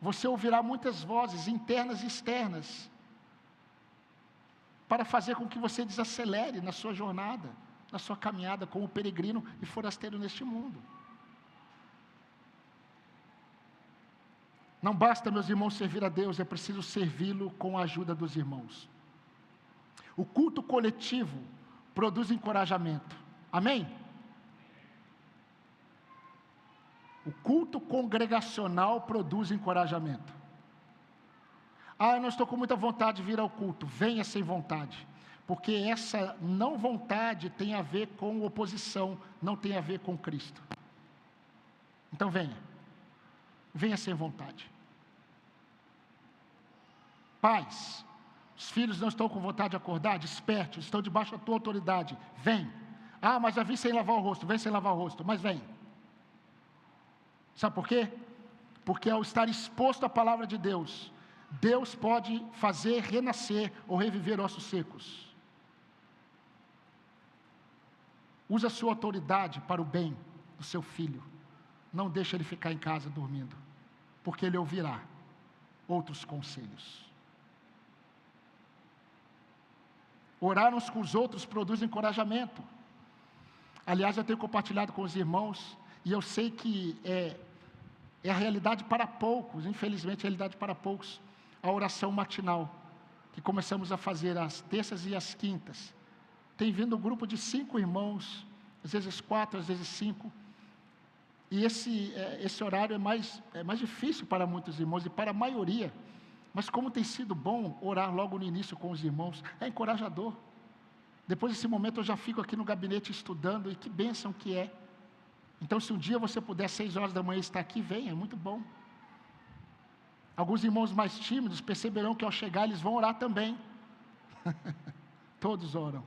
você ouvirá muitas vozes internas e externas para fazer com que você desacelere na sua jornada, na sua caminhada como peregrino e forasteiro neste mundo. Não basta, meus irmãos, servir a Deus, é preciso servi-lo com a ajuda dos irmãos. O culto coletivo produz encorajamento. Amém? O culto congregacional produz encorajamento. Eu não estou com muita vontade de vir ao culto. Venha sem vontade. Porque essa não vontade tem a ver com oposição, não tem a ver com Cristo. Então venha. Venha sem vontade. Pais, os filhos não estão com vontade de acordar? Desperte, estão debaixo da tua autoridade. Vem. Mas já vim sem lavar o rosto. Vem sem lavar o rosto, mas vem. Sabe por quê? Porque ao estar exposto à palavra de Deus, Deus pode fazer renascer ou reviver ossos secos. Usa a sua autoridade para o bem do seu filho. Não deixe ele ficar em casa dormindo, porque ele ouvirá outros conselhos. Orar uns com os outros produz encorajamento. Aliás, eu tenho compartilhado com os irmãos, e eu sei que é a realidade para poucos, infelizmente é a realidade para poucos, a oração matinal, que começamos a fazer às terças e às quintas. Tem vindo um grupo de 5 irmãos, às vezes 4, às vezes 5, e esse horário é mais difícil para muitos irmãos e para a maioria, mas como tem sido bom orar logo no início com os irmãos, é encorajador. Depois desse momento eu já fico aqui no gabinete estudando, e que bênção que é. Então, se um dia você puder, 6 horas da manhã, estar aqui, venha, é muito bom. Alguns irmãos mais tímidos perceberão que ao chegar eles vão orar também. Todos oram.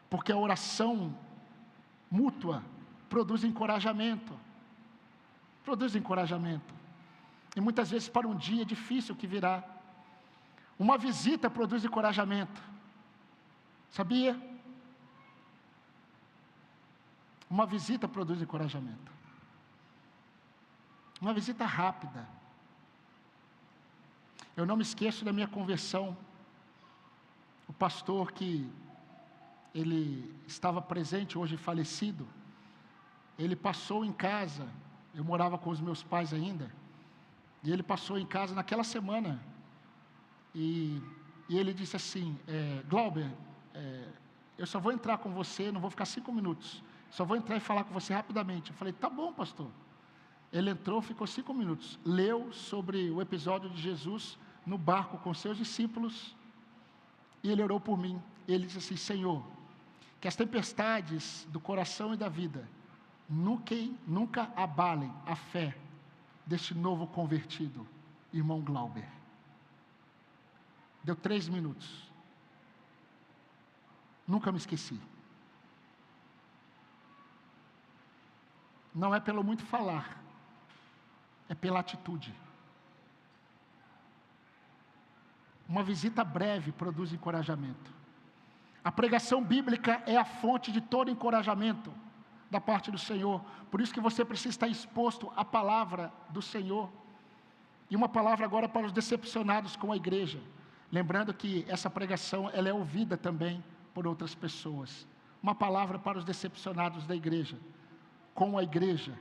Porque a oração mútua produz encorajamento. Produz encorajamento. E muitas vezes para um dia difícil que virá. Uma visita produz encorajamento. Sabia? Uma visita produz encorajamento. Uma visita rápida. Eu não me esqueço da minha conversão. O pastor que ele estava presente, hoje falecido, ele passou em casa, eu morava com os meus pais ainda, e ele passou em casa naquela semana, e ele disse assim, Glauber, eu só vou entrar com você, não vou ficar 5 minutos, só vou entrar e falar com você rapidamente. Eu falei, tá bom, pastor. Ele entrou, ficou 5 minutos, leu sobre o episódio de Jesus no barco com seus discípulos, e ele orou por mim. Ele disse assim, Senhor, que as tempestades do coração e da vida nunca abalem a fé deste novo convertido, irmão Glauber. Deu 3 minutos. Nunca me esqueci. Não é pelo muito falar, é pela atitude. Uma visita breve produz encorajamento. A pregação bíblica é a fonte de todo encorajamento da parte do Senhor. Por isso que você precisa estar exposto à palavra do Senhor. E uma palavra agora para os decepcionados com a igreja. Lembrando que essa pregação ela é ouvida também por outras pessoas. Uma palavra para os decepcionados da igreja, com a igreja.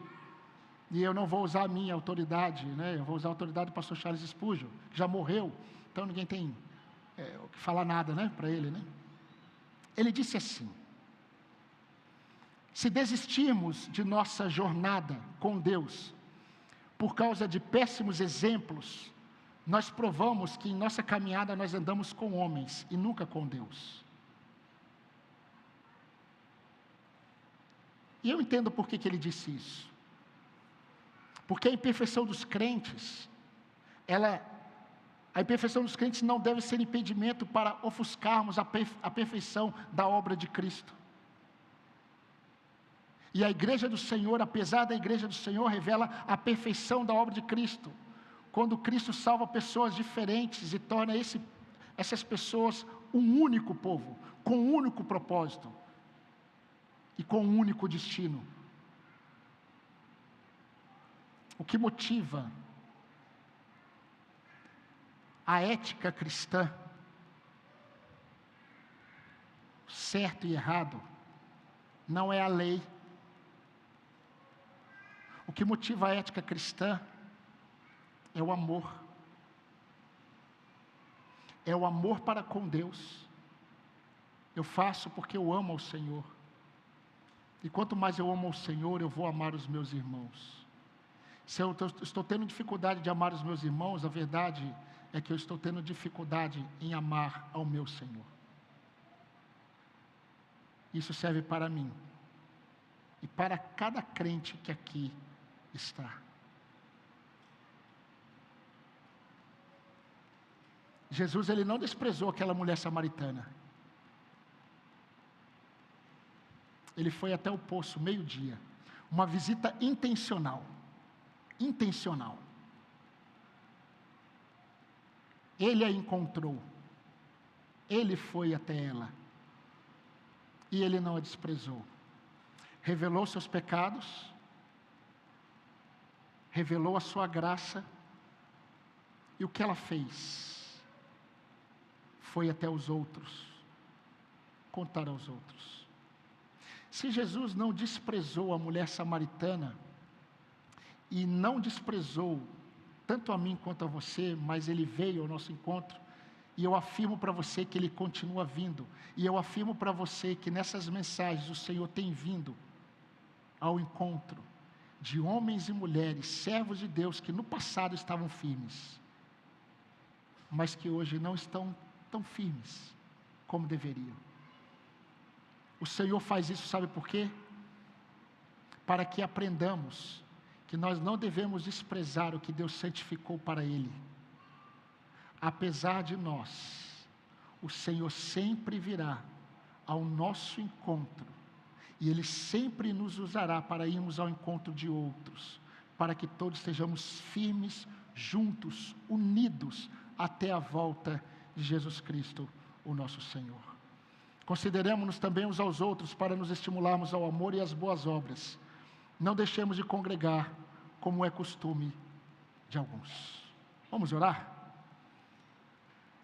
E eu não vou usar a minha autoridade, né? Eu vou usar a autoridade do pastor Charles Spurgeon, que já morreu, então ninguém tem o que falar nada, né, para ele, né? Ele disse assim, se desistirmos de nossa jornada com Deus, por causa de péssimos exemplos nós provamos que em nossa caminhada nós andamos com homens e nunca com Deus. E eu entendo por que ele disse isso. Porque a imperfeição dos crentes, a imperfeição dos crentes não deve ser impedimento para ofuscarmos a perfeição da obra de Cristo. E a igreja do Senhor, apesar da igreja do Senhor, revela a perfeição da obra de Cristo. Quando Cristo salva pessoas diferentes e torna essas pessoas um único povo, com um único propósito e com um único destino. O que motiva a ética cristã, certo e errado, não é a lei. O que motiva a ética cristã é o amor. É o amor para com Deus. Eu faço porque eu amo ao Senhor. E quanto mais eu amo ao Senhor, eu vou amar os meus irmãos. Se eu estou tendo dificuldade de amar os meus irmãos, a verdade é que eu estou tendo dificuldade em amar ao meu Senhor. Isso serve para mim e para cada crente que aqui está. Jesus, ele não desprezou aquela mulher samaritana. Ele foi até o poço, meio-dia. Uma visita intencional. Intencional. Ele a encontrou. Ele foi até ela. E ele não a desprezou. Revelou seus pecados. Revelou a sua graça. E o que ela fez? Foi até os outros. Contar aos outros. Se Jesus não desprezou a mulher samaritana, e não desprezou tanto a mim quanto a você, mas ele veio ao nosso encontro, e eu afirmo para você que ele continua vindo, e eu afirmo para você que nessas mensagens o Senhor tem vindo ao encontro de homens e mulheres, servos de Deus, que no passado estavam firmes, mas que hoje não estão tão firmes como deveriam. O Senhor faz isso, sabe por quê? Para que aprendamos que nós não devemos desprezar o que Deus santificou para Ele. Apesar de nós, o Senhor sempre virá ao nosso encontro, e Ele sempre nos usará para irmos ao encontro de outros, para que todos estejamos firmes, juntos, unidos, até a volta de Jesus Cristo, o nosso Senhor. Consideremos-nos também uns aos outros para nos estimularmos ao amor e às boas obras. Não deixemos de congregar, como é costume de alguns. Vamos orar?